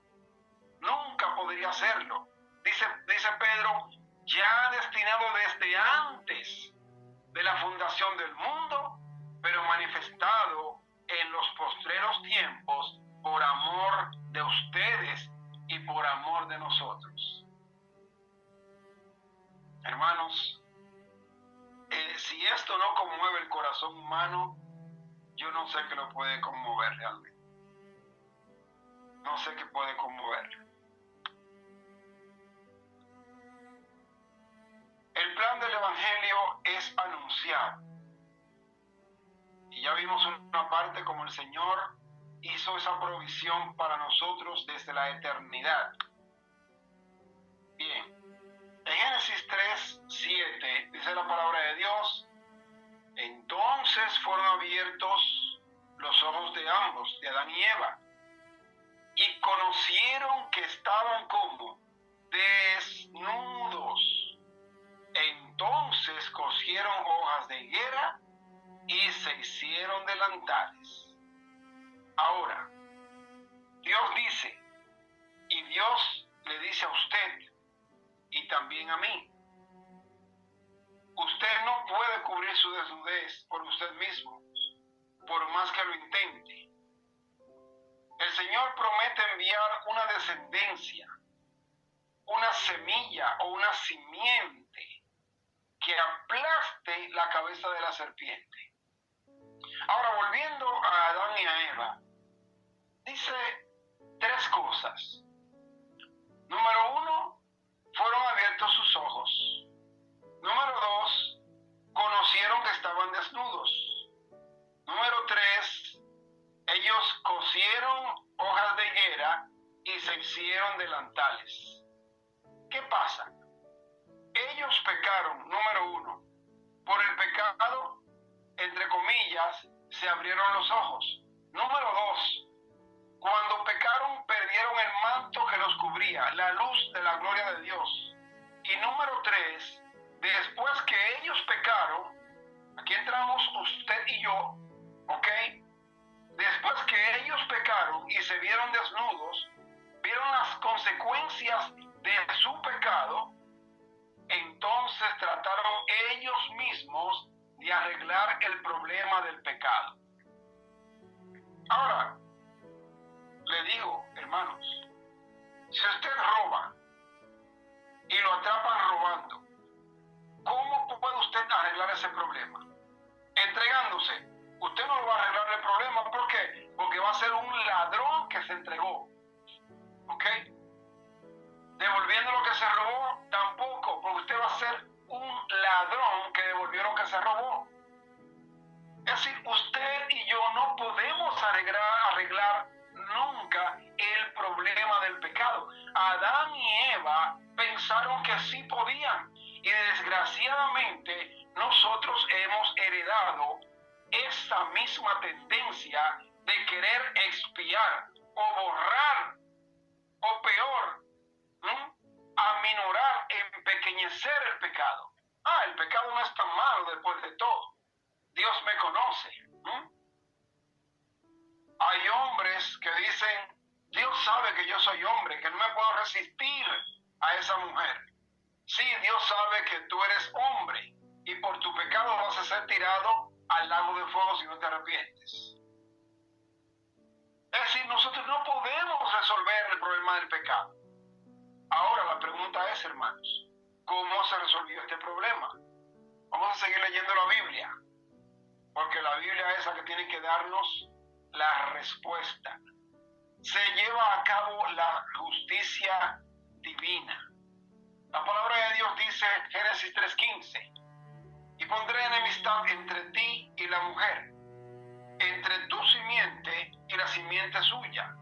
nunca podría hacerlo. Dice Pedro, ya destinado desde antes de la fundación del mundo, pero manifestado en los postreros tiempos por amor de ustedes y por amor de nosotros. Hermanos, si esto no conmueve el corazón humano, yo no sé qué lo puede conmover realmente. No sé qué puede conmover. El plan del Evangelio es anunciado. Y ya vimos una parte como el Señor hizo esa provisión para nosotros desde la eternidad. Bien, en Génesis 3:7 dice la palabra de Dios, entonces fueron abiertos los ojos de ambos, de Adán y Eva, y conocieron que estaban como desnudos. Entonces cosieron hojas de higuera y se hicieron delantales. Ahora, Dios dice, y Dios le dice a usted y también a mí, usted no puede cubrir su desnudez por usted mismo, por más que lo intente. El Señor promete enviar una descendencia, una semilla o una simiente que aplaste la cabeza de la serpiente. Ahora, volviendo a Adán y a Eva, dice 3 cosas. Número 1, fueron abiertos sus ojos. Número 2, conocieron que estaban desnudos. Número 3, ellos cosieron hojas de higuera y se hicieron delantales. ¿Qué pasa? Ellos pecaron, número 1. Por el pecado, entre comillas, se abrieron los ojos. Número 2, cuando pecaron, perdieron el manto que los cubría, la luz de la gloria de Dios. Y número 3, después que ellos pecaron, aquí entramos usted y yo, ¿ok? Después que ellos pecaron y se vieron desnudos, vieron las consecuencias de su pecado, entonces trataron ellos mismos de arreglar el problema del pecado. Ahora, le digo, hermanos, si usted roba y lo atrapan robando, ¿cómo puede usted arreglar ese problema? Entregándose. Usted no va a arreglar el problema. ¿Por qué? Porque va a ser un ladrón que se entregó. ¿Ok? Devolviendo lo que se robó, tampoco, porque usted va a ser un ladrón que devolvió lo que se robó. Es decir, usted y yo no podemos arreglar nunca el problema del pecado. Adán y Eva pensaron que sí podían, y desgraciadamente nosotros hemos heredado esa misma tendencia de querer expiar o borrar, o peor, aminorar, empequeñecer el pecado. El pecado no es tan malo después de todo. Dios me conoce. Hay hombres que dicen, Dios sabe que yo soy hombre, que no me puedo resistir a esa mujer. Sí, Dios sabe que tú eres hombre y por tu pecado vas a ser tirado al lago de fuego si no te arrepientes. Es decir, nosotros no podemos resolver el problema del pecado. Ahora la pregunta es, hermanos, ¿cómo se resolvió este problema? Vamos a seguir leyendo la Biblia, porque la Biblia es la que tiene que darnos la respuesta. Se lleva a cabo la justicia divina. La palabra de Dios dice, Génesis 3:15, y pondré enemistad entre ti y la mujer, entre tu simiente y la simiente suya.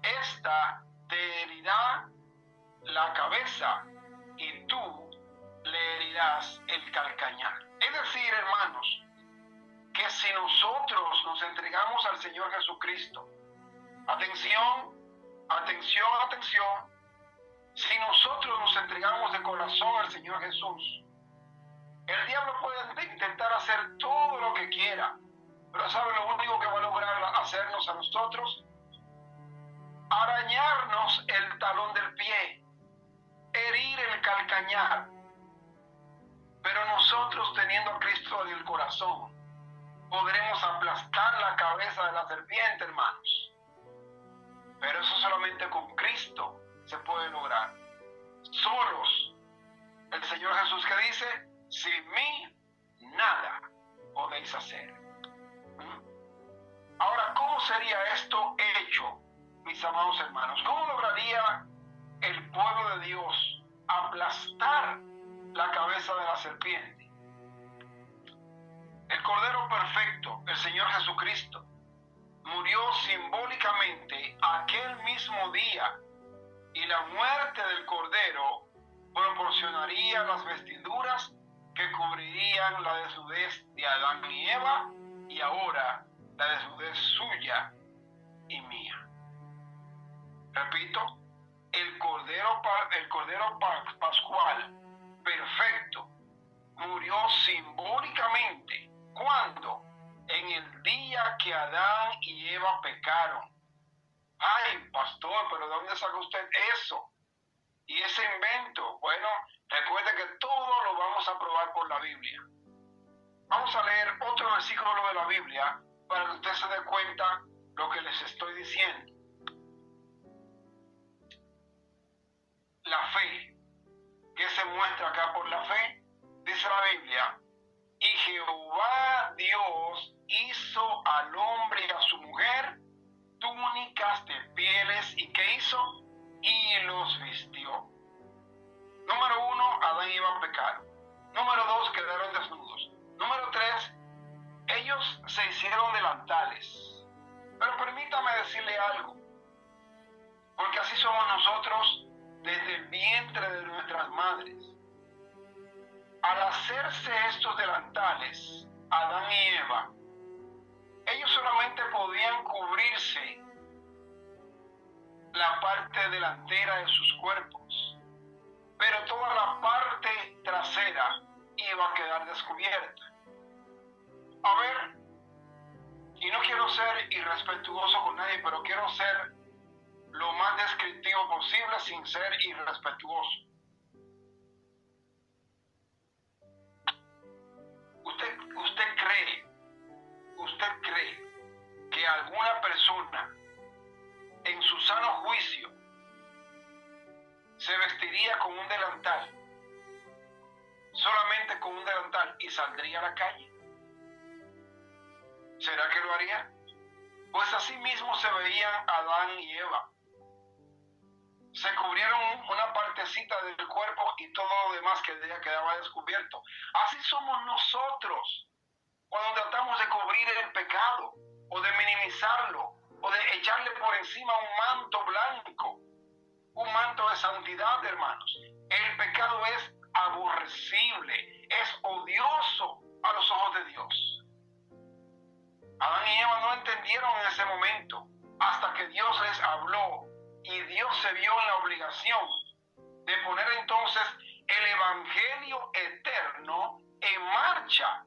Esta te herirá la cabeza y tú le herirás el calcañar. Es decir, hermanos, que si nosotros nos entregamos al Señor Jesucristo, atención, atención, atención, si nosotros nos entregamos de corazón al Señor Jesús, el diablo puede intentar hacer todo lo que quiera, pero ¿sabe lo único que va a lograr hacernos a nosotros? Arañarnos el talón del pie, herir el calcañar. Pero nosotros, teniendo a Cristo en el corazón, podremos aplastar la cabeza de la serpiente, hermanos. Pero eso solamente con Cristo se puede lograr. Solos, el Señor Jesús que dice, sin mí nada podéis hacer. Ahora, ¿cómo sería esto hecho, mis amados hermanos? ¿Cómo lograría el pueblo de Dios aplastar la cabeza de la serpiente? El Cordero Perfecto, el Señor Jesucristo, murió simbólicamente aquel mismo día, y la muerte del Cordero proporcionaría las vestiduras que cubrirían la desnudez de Adán y Eva, y ahora la desnudez suya y mía. Repito, el Cordero Pascual perfecto murió simbólicamente. ¿Cuándo? En el día que Adán y Eva pecaron. Ay, pastor, pero ¿de dónde saca usted eso? Y ese invento, bueno, recuerde que todo lo vamos a probar por la Biblia. Vamos a leer otro versículo de la Biblia para que usted se dé cuenta lo que les estoy diciendo. La fe, que se muestra acá por la fe, dice la Biblia, y Jehová Dios hizo al hombre y a su mujer túnicas de pieles, ¿y qué hizo? Y los vistió. Número 1, Adán y Eva pecaron. Número 2, quedaron desnudos. Número 3, ellos se hicieron delantales. Pero permítame decirle algo, porque así somos nosotros desde el vientre de nuestras madres. Al hacerse estos delantales, Adán y Eva, ellos solamente podían cubrirse la parte delantera de sus cuerpos, pero toda la parte trasera iba a quedar descubierta. A ver, y no quiero ser irrespetuoso con nadie, pero quiero ser lo más descriptivo posible sin ser irrespetuoso. ¿Usted cree que alguna persona en su sano juicio se vestiría con un delantal, solamente con un delantal, y saldría a la calle? ¿Será que lo haría? Pues así mismo se veían Adán y Eva. Se cubrieron una partecita del cuerpo y todo lo demás quedaba descubierto. Así somos nosotros cuando tratamos de cubrir el pecado o de minimizarlo o de echarle por encima un manto blanco, un manto de santidad, hermanos. El pecado es aborrecible, es odioso a los ojos de Dios. Adán y Eva no entendieron en ese momento hasta que Dios les habló y Dios se vio en la obligación de poner entonces el evangelio eterno en marcha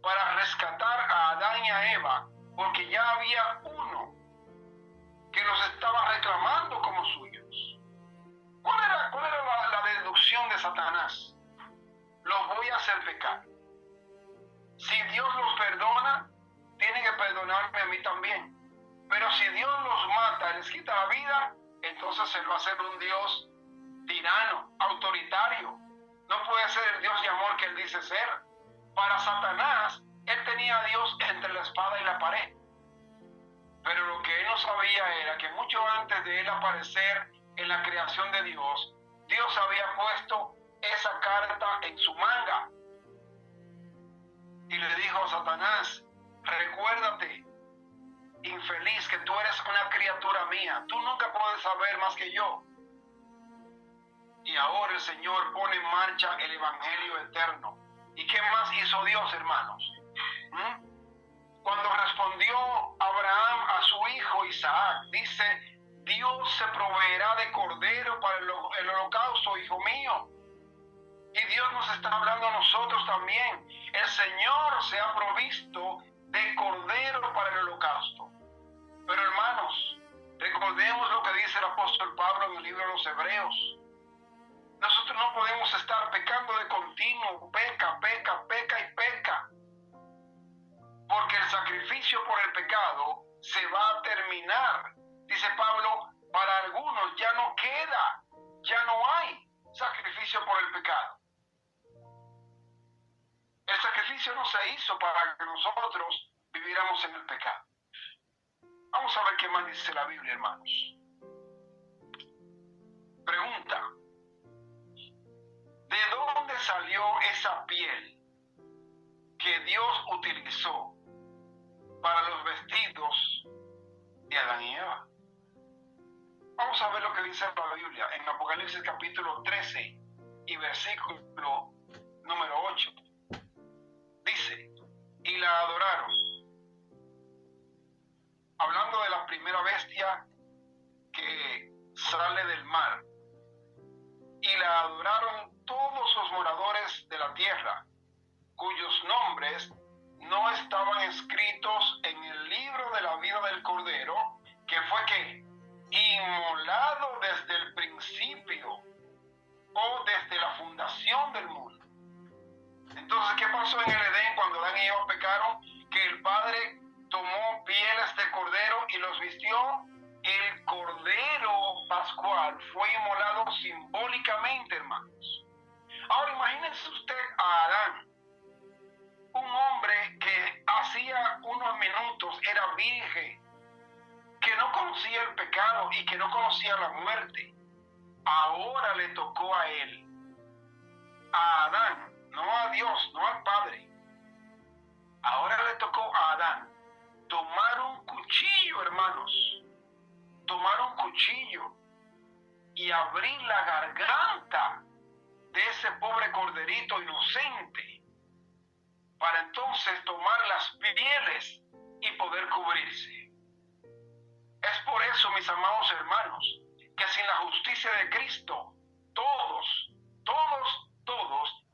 para rescatar a Adán y a Eva, porque ya había uno que los estaba reclamando como suyos. ¿Cuál era la deducción de Satanás? Los voy a hacer pecar. Si Dios los perdona, tiene que perdonarme a mí también. Pero si Dios los mata y les quita la vida, entonces Él va a ser un Dios tirano, autoritario. No puede ser el Dios de amor que Él dice ser. Para Satanás, Él tenía a Dios entre la espada y la pared. Pero lo que Él no sabía era que mucho antes de Él aparecer en la creación de Dios, Dios había puesto esa carta en su manga. Y le dijo a Satanás, recuérdate, infeliz, que tú eres una criatura mía. Tú nunca puedes saber más que yo. Y ahora el Señor pone en marcha el evangelio eterno. ¿Y qué más hizo Dios, hermanos? Cuando respondió Abraham a su hijo Isaac, dice, Dios se proveerá de cordero para el holocausto, hijo mío. Y Dios nos está hablando a nosotros también. El Señor se ha provisto de cordero para el holocausto. Pero hermanos, recordemos lo que dice el apóstol Pablo en el libro de los Hebreos. Nosotros no podemos estar pecando de continuo, peca y peca. Porque el sacrificio por el pecado se va a terminar. Dice Pablo, para algunos ya no queda, ya no hay sacrificio por el pecado. El sacrificio no se hizo para que nosotros viviéramos en el pecado. Vamos a ver qué más dice la Biblia, hermanos. Pregunta, ¿de dónde salió esa piel que Dios utilizó para los vestidos de Adán y Eva? Vamos a ver lo que dice la Biblia en Apocalipsis capítulo 13 y versículo número 8. Dice, y la adoraron. Hablando de la primera bestia que sale del mar. Y la adoraron todos los moradores de la tierra, cuyos nombres no estaban escritos en el libro de la vida del Cordero, que fue que inmolado desde el principio o desde la fundación del mundo. Entonces, ¿qué pasó en el Edén cuando Adán y Eva pecaron? Que el Padre tomó pieles de cordero y los vistió. El cordero pascual fue inmolado simbólicamente, hermanos. Ahora imagínense usted a Adán, un hombre que hacía unos minutos era virgen, que no conocía el pecado y que no conocía la muerte. Ahora le tocó a él, a Adán, no a Dios, no al Padre. Ahora le tocó a Adán tomar un cuchillo, hermanos, tomar un cuchillo y abrir la garganta de ese pobre corderito inocente, para entonces tomar las pieles y poder cubrirse. Es por eso, mis amados hermanos, que sin la justicia de Cristo, todos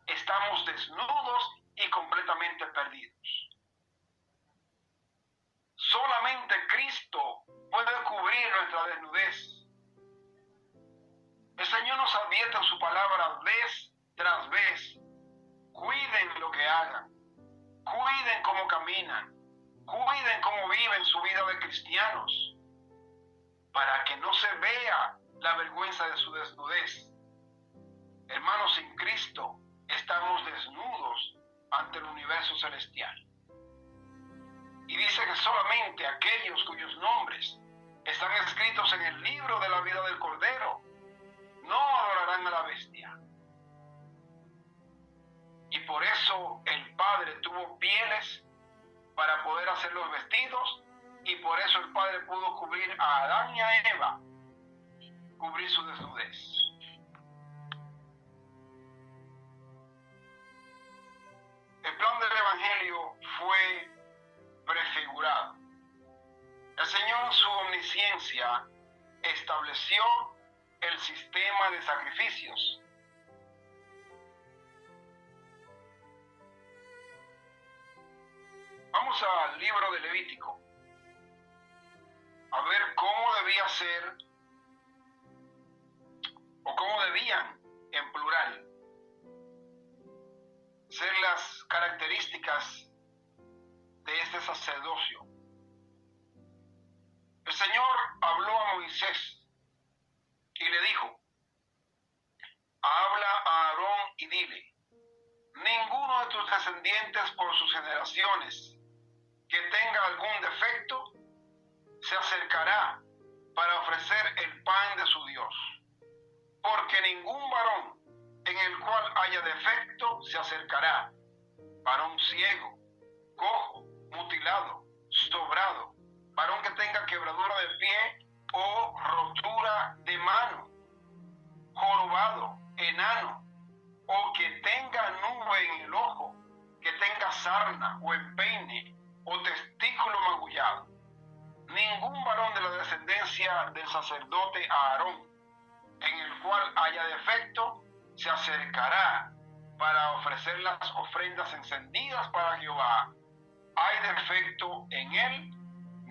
estamos desnudos y completamente perdidos. Solamente Cristo puede cubrir nuestra desnudez. El Señor nos advierte en su palabra vez tras vez: cuiden lo que hagan, cuiden cómo caminan, cuiden cómo viven su vida de cristianos, para que no se vea la vergüenza de su desnudez. Hermanos, sin Cristo estamos desnudos ante el universo celestial. Y dice que solamente aquellos cuyos nombres están escritos en el libro de la vida del Cordero no adorarán a la bestia. Y por eso el Padre tuvo pieles para poder hacer los vestidos, y por eso el Padre pudo cubrir a Adán y a Eva, cubrir su desnudez. El plan del Evangelio fue prefigurado. El Señor en su omnisciencia estableció el sistema de sacrificios. Vamos al libro de Levítico a ver cómo debía ser, o cómo debían, en plural, ser las características de este sacerdocio. El Señor habló a Moisés y le dijo: habla a Aarón y dile: ninguno de tus descendientes por sus generaciones que tenga algún defecto se acercará para ofrecer el pan de su Dios, porque ningún varón en el cual haya defecto se acercará: varón ciego, cojo, mutilado, sobrado, varón que tenga quebradura de pie o rotura de mano, jorobado, enano, o que tenga nube en el ojo, que tenga sarna o empeine o testículo magullado. Ningún varón de la descendencia del sacerdote Aarón en el cual haya defecto se acercará para ofrecer las ofrendas encendidas para Jehová. Hay defecto en él,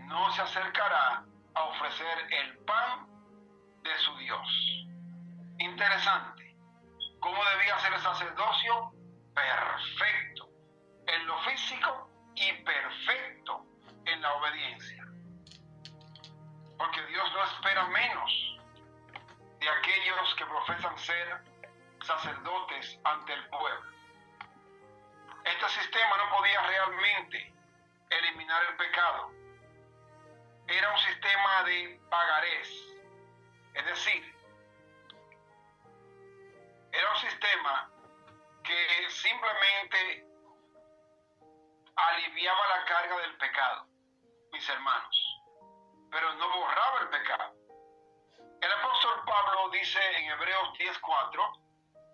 no se acercará a ofrecer el pan de su Dios. Interesante. ¿Cómo debía ser el sacerdocio? Perfecto en lo físico y perfecto en la obediencia. Porque Dios no espera menos de aquellos que profesan ser sacerdotes ante el pueblo. Este sistema no podía realmente eliminar el pecado. Era un sistema de pagarés, es decir, era un sistema que simplemente aliviaba la carga del pecado, mis hermanos, pero no borraba el pecado. El apóstol Pablo dice en Hebreos 10:4: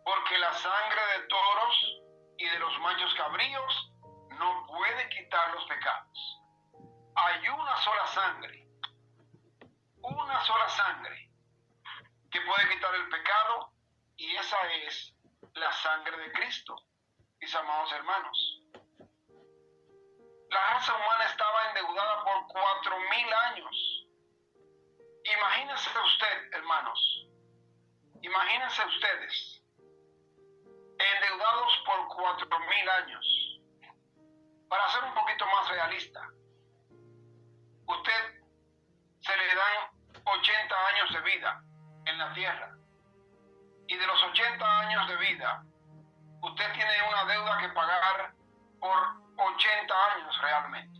porque la sangre de toros y de los machos cabríos no puede quitar los pecados. Hay una sola sangre que puede quitar el pecado, y esa es la sangre de Cristo, mis amados hermanos. La raza humana estaba endeudada por 4,000 años. Imagínense usted, hermanos, imagínense ustedes, endeudados por 4,000 años. Para ser un poquito más realista, usted se le dan 80 años de vida en la tierra, y de los 80 años de vida, usted tiene una deuda que pagar por 80 años realmente.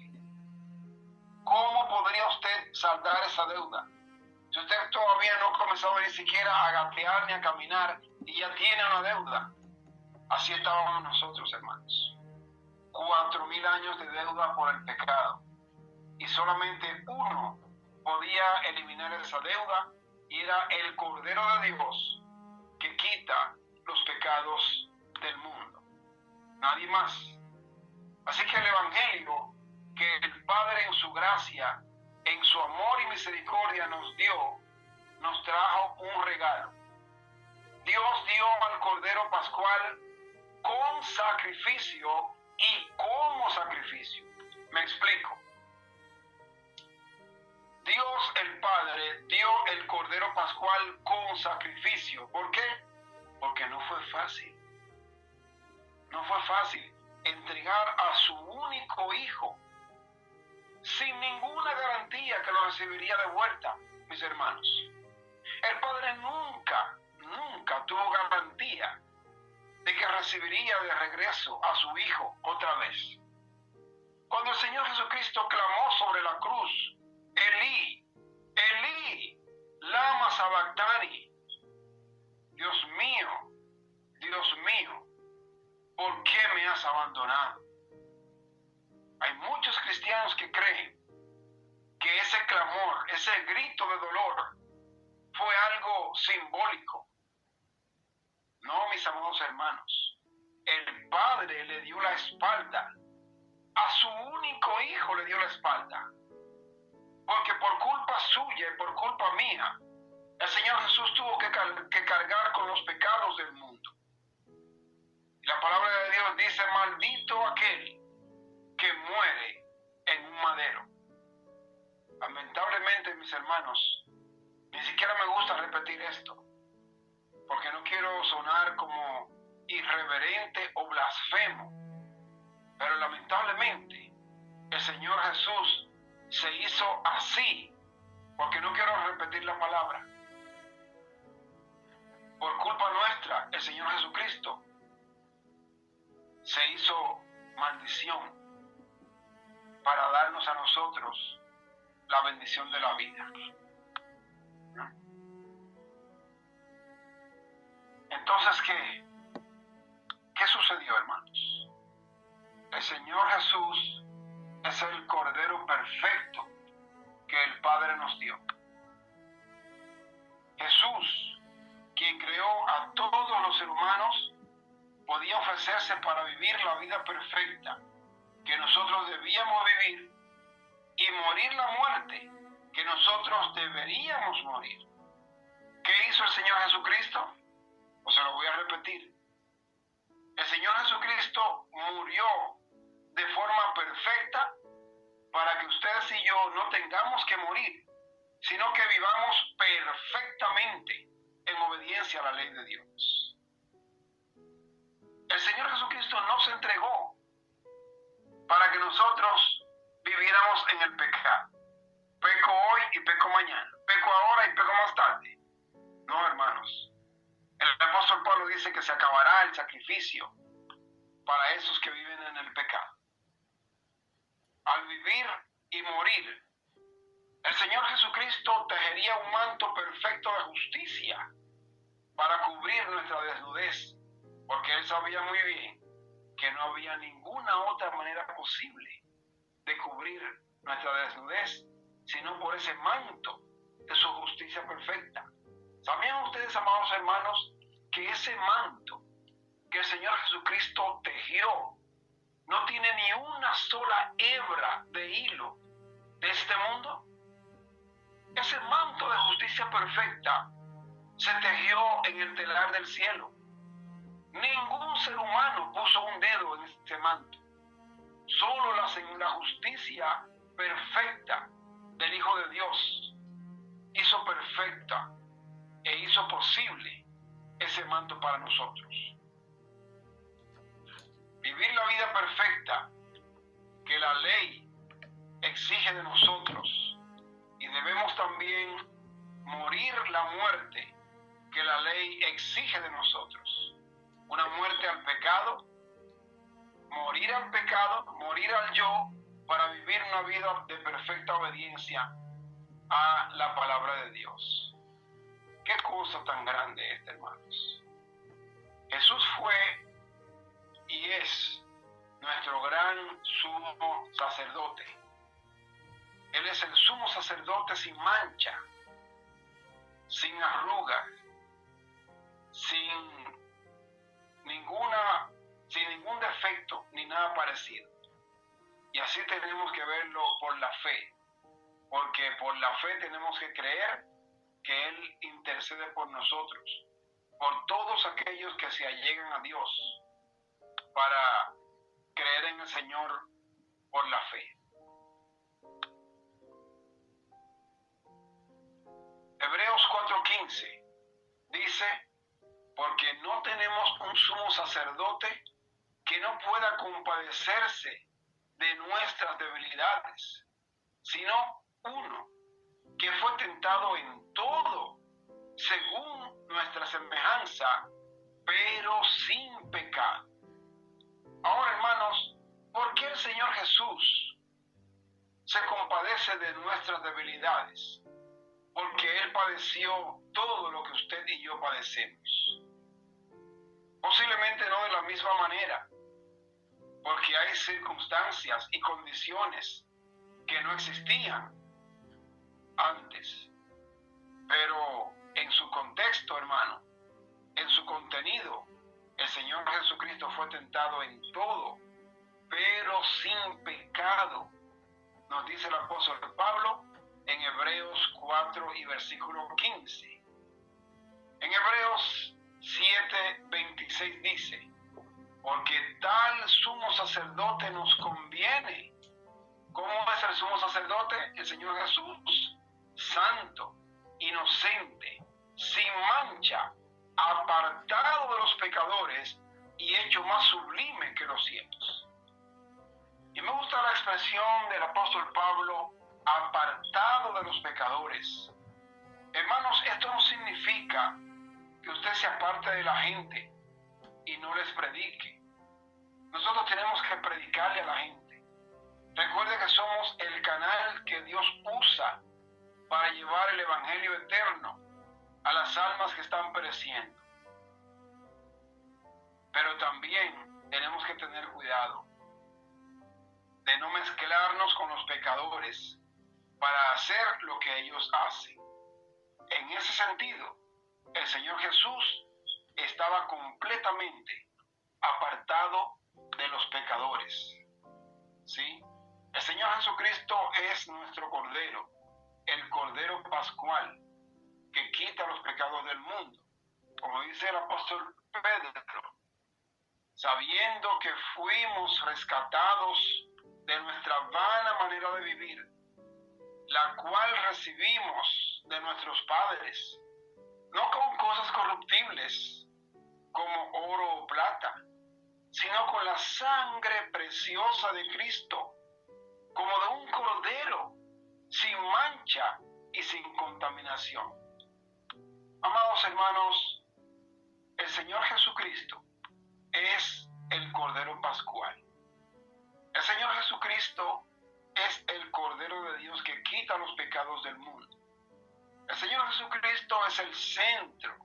¿Cómo podría usted saldar esa deuda? Si usted todavía no ha comenzado ni siquiera a gatear ni a caminar y ya tiene una deuda. Así estábamos nosotros, hermanos. 4,000 años de deuda por el pecado. Y solamente uno podía eliminar esa deuda, y era el Cordero de Dios que quita los pecados del mundo. Nadie más. Así que el Evangelio que el Padre en su gracia, en su amor y misericordia nos dio, nos trajo un regalo. Dios dio al Cordero Pascual con sacrificio y como sacrificio. Me explico. Dios el Padre dio el Cordero Pascual con sacrificio. ¿Por qué? Porque no fue fácil. No fue fácil entregar a su único hijo sin ninguna garantía que lo recibiría de vuelta, mis hermanos. El Padre nunca tuvo garantía de que recibiría de regreso a su hijo otra vez. Cuando el Señor Jesucristo clamó sobre la cruz, Elí, Elí, lama sabactani, Dios mío, ¿por qué me has abandonado? Hay muchos cristianos que creen que ese clamor, ese grito de dolor, fue algo simbólico. No, mis amados hermanos, el Padre le dio la espalda, a su único hijo le dio la espalda, porque por culpa suya y por culpa mía, el Señor Jesús tuvo que cargar con los pecados del mundo. Y la palabra de Dios dice: maldito aquel que muere en un madero. Lamentablemente, mis hermanos, ni siquiera me gusta repetir esto, porque no quiero sonar como irreverente o blasfemo, pero lamentablemente el Señor Jesús se hizo así, porque no quiero repetir la palabra. Por culpa nuestra, el Señor Jesucristo se hizo maldición para darnos a nosotros la bendición de la vida. Entonces, ¿qué sucedió, hermanos? El Señor Jesús es el Cordero perfecto que el Padre nos dio. Jesús, quien creó a todos los seres humanos, podía ofrecerse para vivir la vida perfecta que nosotros debíamos vivir y morir la muerte que nosotros deberíamos morir. ¿Qué hizo el Señor Jesucristo? Pues se lo voy a repetir. El Señor Jesucristo murió de forma perfecta para que ustedes y yo no tengamos que morir, sino que vivamos perfectamente en obediencia a la ley de Dios. El Señor Jesucristo no se entregó para que nosotros viviéramos en el pecado. Peco hoy y peco mañana. Peco ahora y peco más tarde. No, hermanos. El apóstol Pablo dice que se acabará el sacrificio para esos que viven en el pecado. Al vivir y morir, el Señor Jesucristo tejería un manto perfecto de justicia para cubrir nuestra desnudez, porque Él sabía muy bien que no había ninguna otra manera posible de cubrir nuestra desnudez, sino por ese manto de su justicia perfecta. ¿Sabían ustedes, amados hermanos, que ese manto que el Señor Jesucristo tejió no tiene ni una sola hebra de hilo de este mundo? Ese manto de justicia perfecta se tejió en el telar del cielo. Ningún ser humano puso un dedo en este manto. Solo la justicia perfecta del Hijo de Dios hizo perfecta e hizo posible ese manto para nosotros. Vivir la vida perfecta que la ley exige de nosotros, y debemos también morir la muerte que la ley exige de nosotros. Una muerte al pecado, morir al yo, para vivir una vida de perfecta obediencia a la palabra de Dios. Qué cosa tan grande esta, hermanos. Jesús fue y es nuestro gran sumo sacerdote. Él es el sumo sacerdote sin mancha, sin arrugas, sin ningún defecto ni nada parecido. Y así tenemos que verlo por la fe, porque por la fe tenemos que creer que Él intercede por nosotros, por todos aquellos que se allegan a Dios, para creer en el Señor por la fe. Hebreos 4:15 dice: porque no tenemos un sumo sacerdote que no pueda compadecerse de nuestras debilidades, sino uno que fue tentado en todo, según nuestra semejanza, pero sin pecado. Ahora, hermanos, ¿por qué el Señor Jesús se compadece de nuestras debilidades? Porque Él padeció todo lo que usted y yo padecemos. Posiblemente no de la misma manera, porque hay circunstancias y condiciones que no existían antes. Pero en su contexto, hermano, en su contenido, el Señor Jesucristo fue tentado en todo, pero sin pecado. Nos dice el apóstol Pablo en Hebreos 4 y versículo 15. En Hebreos 7:26 dice: porque tal sumo sacerdote nos conviene. ¿Cómo es el sumo sacerdote? El Señor Jesús, santo, inocente, sin mancha, apartado de los pecadores y hecho más sublime que los cielos. Y me gusta la expresión del apóstol Pablo, apartado de los pecadores. Hermanos, esto no significa que usted se aparte de la gente y no les predique. Nosotros tenemos que predicarle a la gente. Recuerde que somos el canal que Dios usa para llevar el evangelio eterno a las almas que están pereciendo. Pero también tenemos que tener cuidado de no mezclarnos con los pecadores para hacer lo que ellos hacen. En ese sentido, el Señor Jesús estaba completamente apartado de los pecadores. ¿Sí? El Señor Jesucristo es nuestro Cordero, el Cordero Pascual, que quita los pecados del mundo. Como dice el apóstol Pedro, sabiendo que fuimos rescatados de nuestra vana manera de vivir, la cual recibimos de nuestros padres, no con cosas corruptibles como oro o plata, sino con la sangre preciosa de Cristo, como de un cordero, sin mancha y sin contaminación. Amados hermanos, el Señor Jesucristo es el Cordero Pascual. El Señor Jesucristo es el Cordero de Dios que quita los pecados del mundo. El Señor Jesucristo es el centro,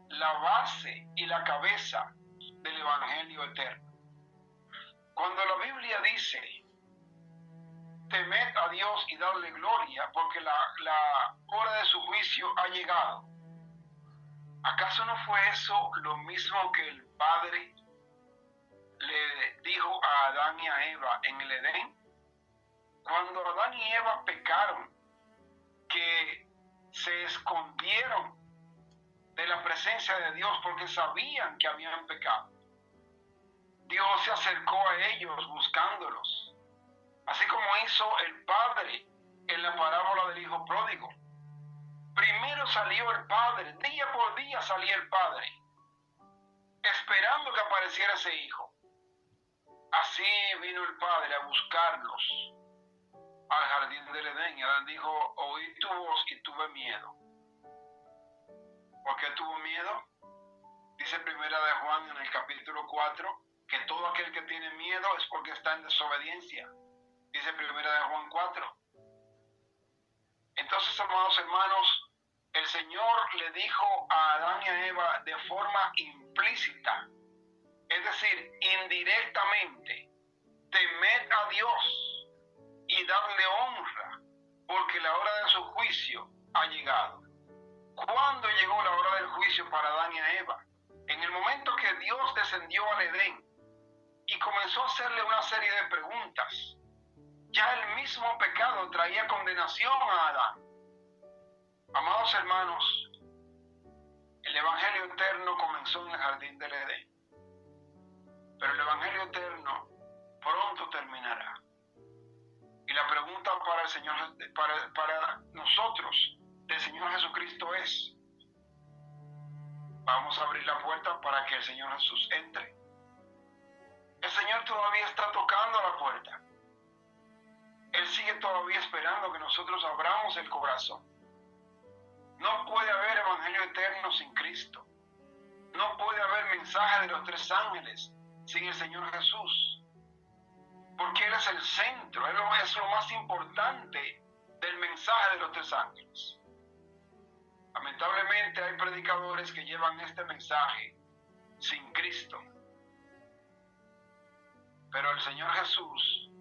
la base y la cabeza del Evangelio eterno. Cuando la Biblia dice: temed a Dios y darle gloria, porque la hora de su juicio ha llegado. ¿Acaso no fue eso lo mismo que el Padre le dijo a Adán y a Eva en el Edén? Cuando Adán y Eva pecaron, que se escondieron de la presencia de Dios porque sabían que habían pecado. Dios se acercó a ellos buscándolos, así como hizo el padre en la parábola del hijo pródigo. Primero salió el padre, día por día salía el padre, esperando que apareciera ese hijo. Así vino el padre a buscarlos al jardín del Edén. Y Adán dijo: oí tu voz y tuve miedo. ¿Por qué tuvo miedo? Dice Primera de Juan en el capítulo 4 que todo aquel que tiene miedo es porque está en desobediencia. Dice Primera de Juan 4. Entonces, amados hermanos, el Señor le dijo a Adán y a Eva de forma implícita, es decir, indirectamente: temed a Dios y dadle honra, porque la hora de su juicio ha llegado. ¿Cuándo llegó la hora del juicio para Adán y a Eva? En el momento que Dios descendió al Edén y comenzó a hacerle una serie de preguntas. Ya el mismo pecado traía condenación a Adán. Amados hermanos, el Evangelio eterno comenzó en el jardín del Edén, pero el Evangelio eterno pronto terminará. Y la pregunta para el Señor, para nosotros, del Señor Jesucristo es: vamos a abrir la puerta para que el Señor Jesús entre. El Señor todavía está tocando la puerta. Él sigue todavía esperando que nosotros abramos el corazón. No puede haber evangelio eterno sin Cristo. No puede haber mensaje de los tres ángeles sin el Señor Jesús. Porque Él es el centro, Él es lo más importante del mensaje de los tres ángeles. Lamentablemente hay predicadores que llevan este mensaje sin Cristo. Pero el Señor Jesús,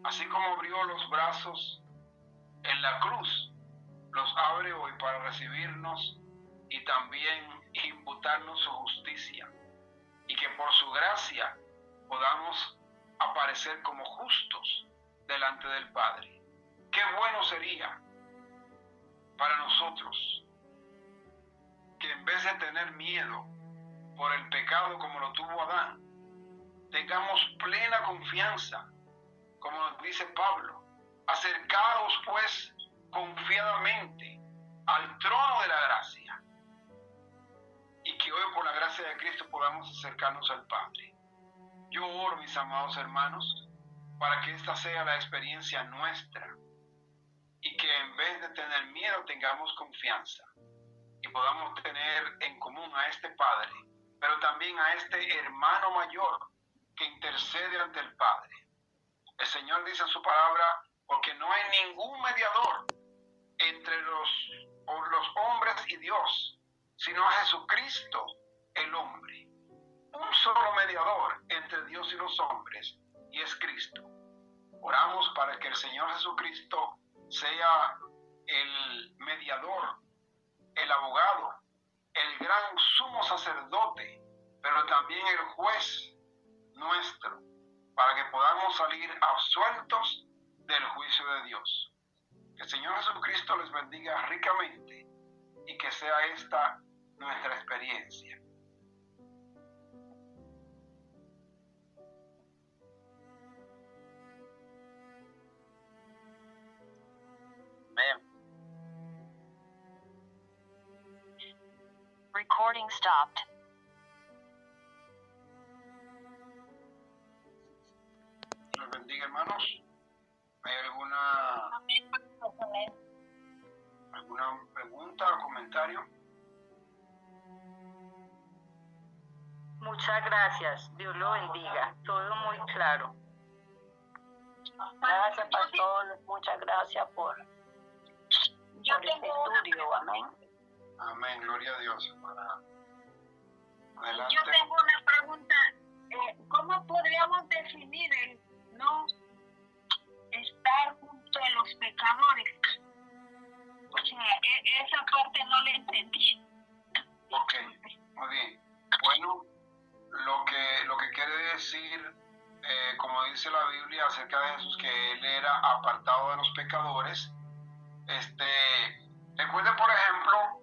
así como abrió los brazos en la cruz, los abre hoy para recibirnos y también imputarnos su justicia, y que por su gracia podamos aparecer como justos delante del Padre. Qué bueno sería para nosotros que en vez de tener miedo por el pecado como lo tuvo Adán, tengamos plena confianza, como nos dice Pablo: acercaos pues confiadamente al trono de la gracia, y que hoy por la gracia de Cristo podamos acercarnos al Padre. Yo oro, mis amados hermanos, para que esta sea la experiencia nuestra, y que en vez de tener miedo tengamos confianza, y podamos tener en común a este Padre, pero también a este hermano mayor que intercede ante el Padre. El Señor dice en su palabra: porque no hay ningún mediador entre los hombres y Dios, sino a Jesucristo el hombre. Un solo mediador entre Dios y los hombres, y es Cristo. Oramos para que el Señor Jesucristo sea el mediador, el abogado, el gran sumo sacerdote, pero también el juez nuestro, para que podamos salir absueltos del juicio de Dios. Que el Señor Jesucristo les bendiga ricamente y que sea esta nuestra experiencia. Amén. Recording stopped. Les bendiga, hermanos. ¿Hay alguna pregunta o comentario? Muchas gracias, Dios lo bendiga, todo muy claro. Gracias, pastor, muchas gracias por este estudio, amén. Amén, gloria a Dios, hermana. Adelante. Yo tengo una pregunta. ¿Cómo podríamos definir el no estar junto a los pecadores? O sea, esa parte no la entendí. Ok, muy bien. Bueno, lo que quiere decir, como dice la Biblia acerca de Jesús, que Él era apartado de los pecadores. Recuerden, por ejemplo,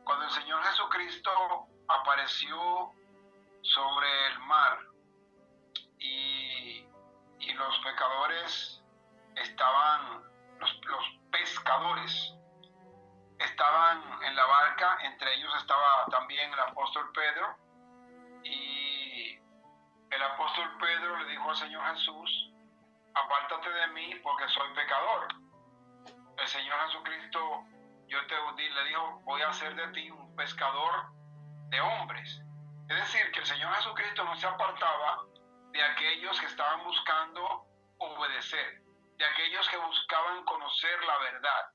Cuando el Señor Jesucristo apareció sobre el mar y los pecadores estaban, los pescadores estaban en la barca, entre ellos estaba también el apóstol Pedro, y el apóstol Pedro le dijo al Señor Jesús: apártate de mí porque soy pecador. El Señor Jesucristo le dijo: voy a hacer de ti un pescador de hombres. Es decir, que el Señor Jesucristo no se apartaba de aquellos que estaban buscando obedecer, de aquellos que buscaban conocer la verdad.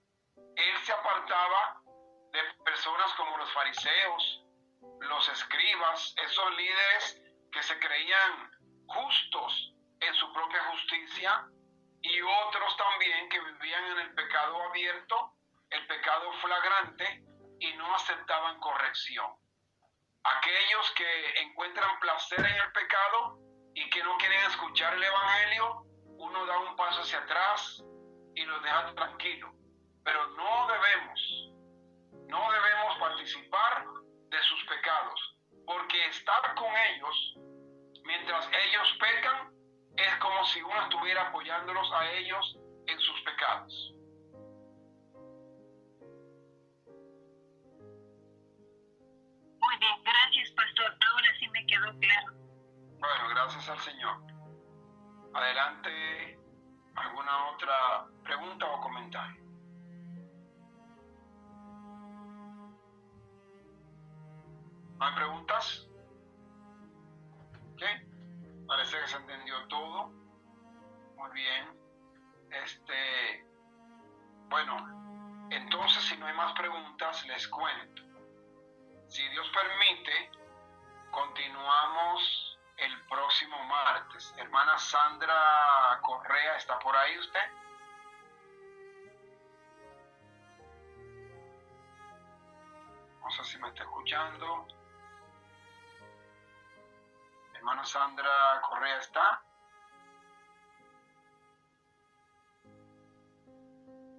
Él se apartaba de personas como los fariseos, los escribas, esos líderes que se creían justos en su propia justicia, y otros también que vivían en el pecado abierto, el pecado flagrante, y no aceptaban corrección. Aquellos que encuentran placer en el pecado y que no quieren escuchar el evangelio, uno da un paso hacia atrás y los deja tranquilos. Pero no debemos participar de sus pecados, porque estar con ellos mientras ellos pecan es como si uno estuviera apoyándolos a ellos en sus pecados. Muy bien, gracias, pastor. Ahora sí me quedó claro. Bueno, gracias al Señor. Adelante, ¿alguna otra pregunta o comentario? ¿No hay preguntas? ¿Ok? Parece que se entendió todo. Muy bien. Bueno, entonces si no hay más preguntas, les cuento. Si Dios permite, continuamos el próximo martes. Hermana Sandra Correa, ¿está por ahí usted? No sé si me está escuchando. Hermana Sandra Correa, ¿está?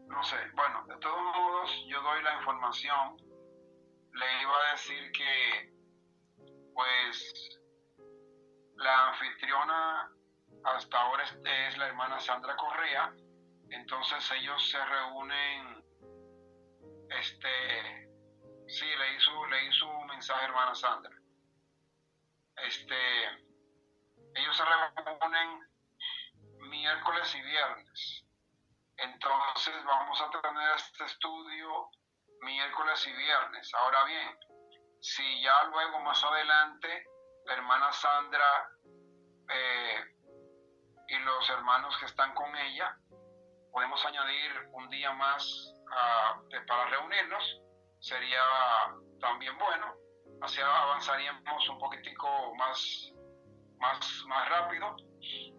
No sé. Bueno, de todos modos, yo doy la información. Le iba a decir que, pues, la anfitriona hasta ahora es la hermana Sandra Correa. Entonces ellos se reúnen, sí, leí su mensaje, hermana Sandra. Ellos se reúnen miércoles y viernes. Entonces vamos a tener este estudio miércoles y viernes. Ahora bien, si ya luego más adelante la hermana Sandra y los hermanos que están con ella, podemos añadir un día más para reunirnos, sería también bueno. Así avanzaríamos un poquitico más rápido,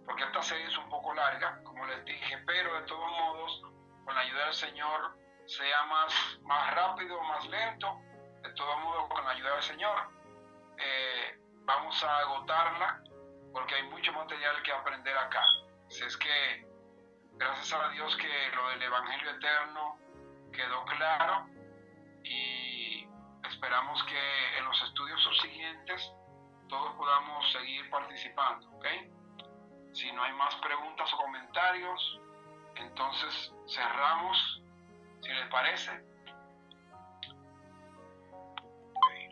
porque esta serie es un poco larga, como les dije, pero de todos modos, con la ayuda del Señor, sea más rápido, más lento, de todos modos, con la ayuda del Señor, vamos a agotarla, porque hay mucho material que aprender acá. Así es que, gracias a Dios que lo del Evangelio Eterno quedó claro, y esperamos que en los estudios subsiguientes todos podamos seguir participando, ¿ok? Si no hay más preguntas o comentarios, entonces cerramos, si les parece.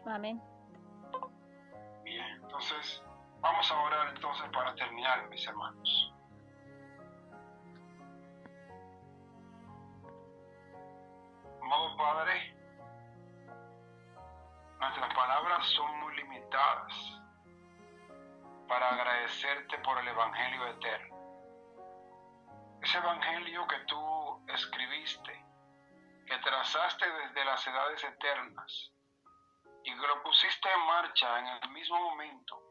Amén. Bien, entonces vamos a orar entonces para terminar, mis hermanos. Amado Padre, nuestras palabras son muy limitadas para agradecerte por el Evangelio eterno. Ese Evangelio que tú escribiste, que trazaste desde las edades eternas y que lo pusiste en marcha en el mismo momento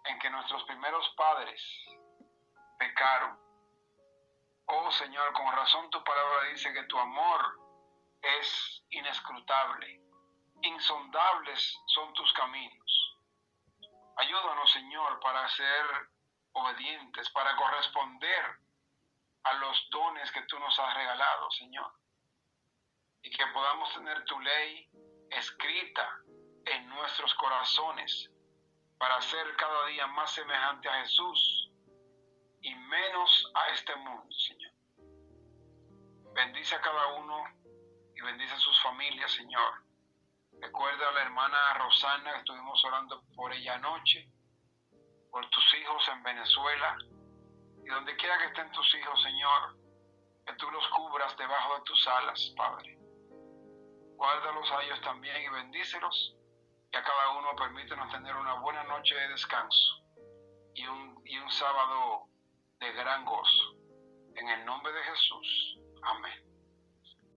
en que nuestros primeros padres pecaron. Oh Señor, con razón tu palabra dice que tu amor es inescrutable, insondables son tus caminos. Ayúdanos, Señor, para ser obedientes, para corresponder a los dones que tú nos has regalado, Señor. Y que podamos tener tu ley escrita en nuestros corazones para ser cada día más semejante a Jesús y menos a este mundo, Señor. Bendice a cada uno y bendice a sus familias, Señor. Recuerda a la hermana Rosana, que estuvimos orando por ella anoche, por tus hijos en Venezuela, y donde quiera que estén tus hijos, Señor, que tú los cubras debajo de tus alas, Padre. Guárdalos a ellos también y bendícelos, y a cada uno permítenos tener una buena noche de descanso y un sábado de gran gozo. En el nombre de Jesús. Amén.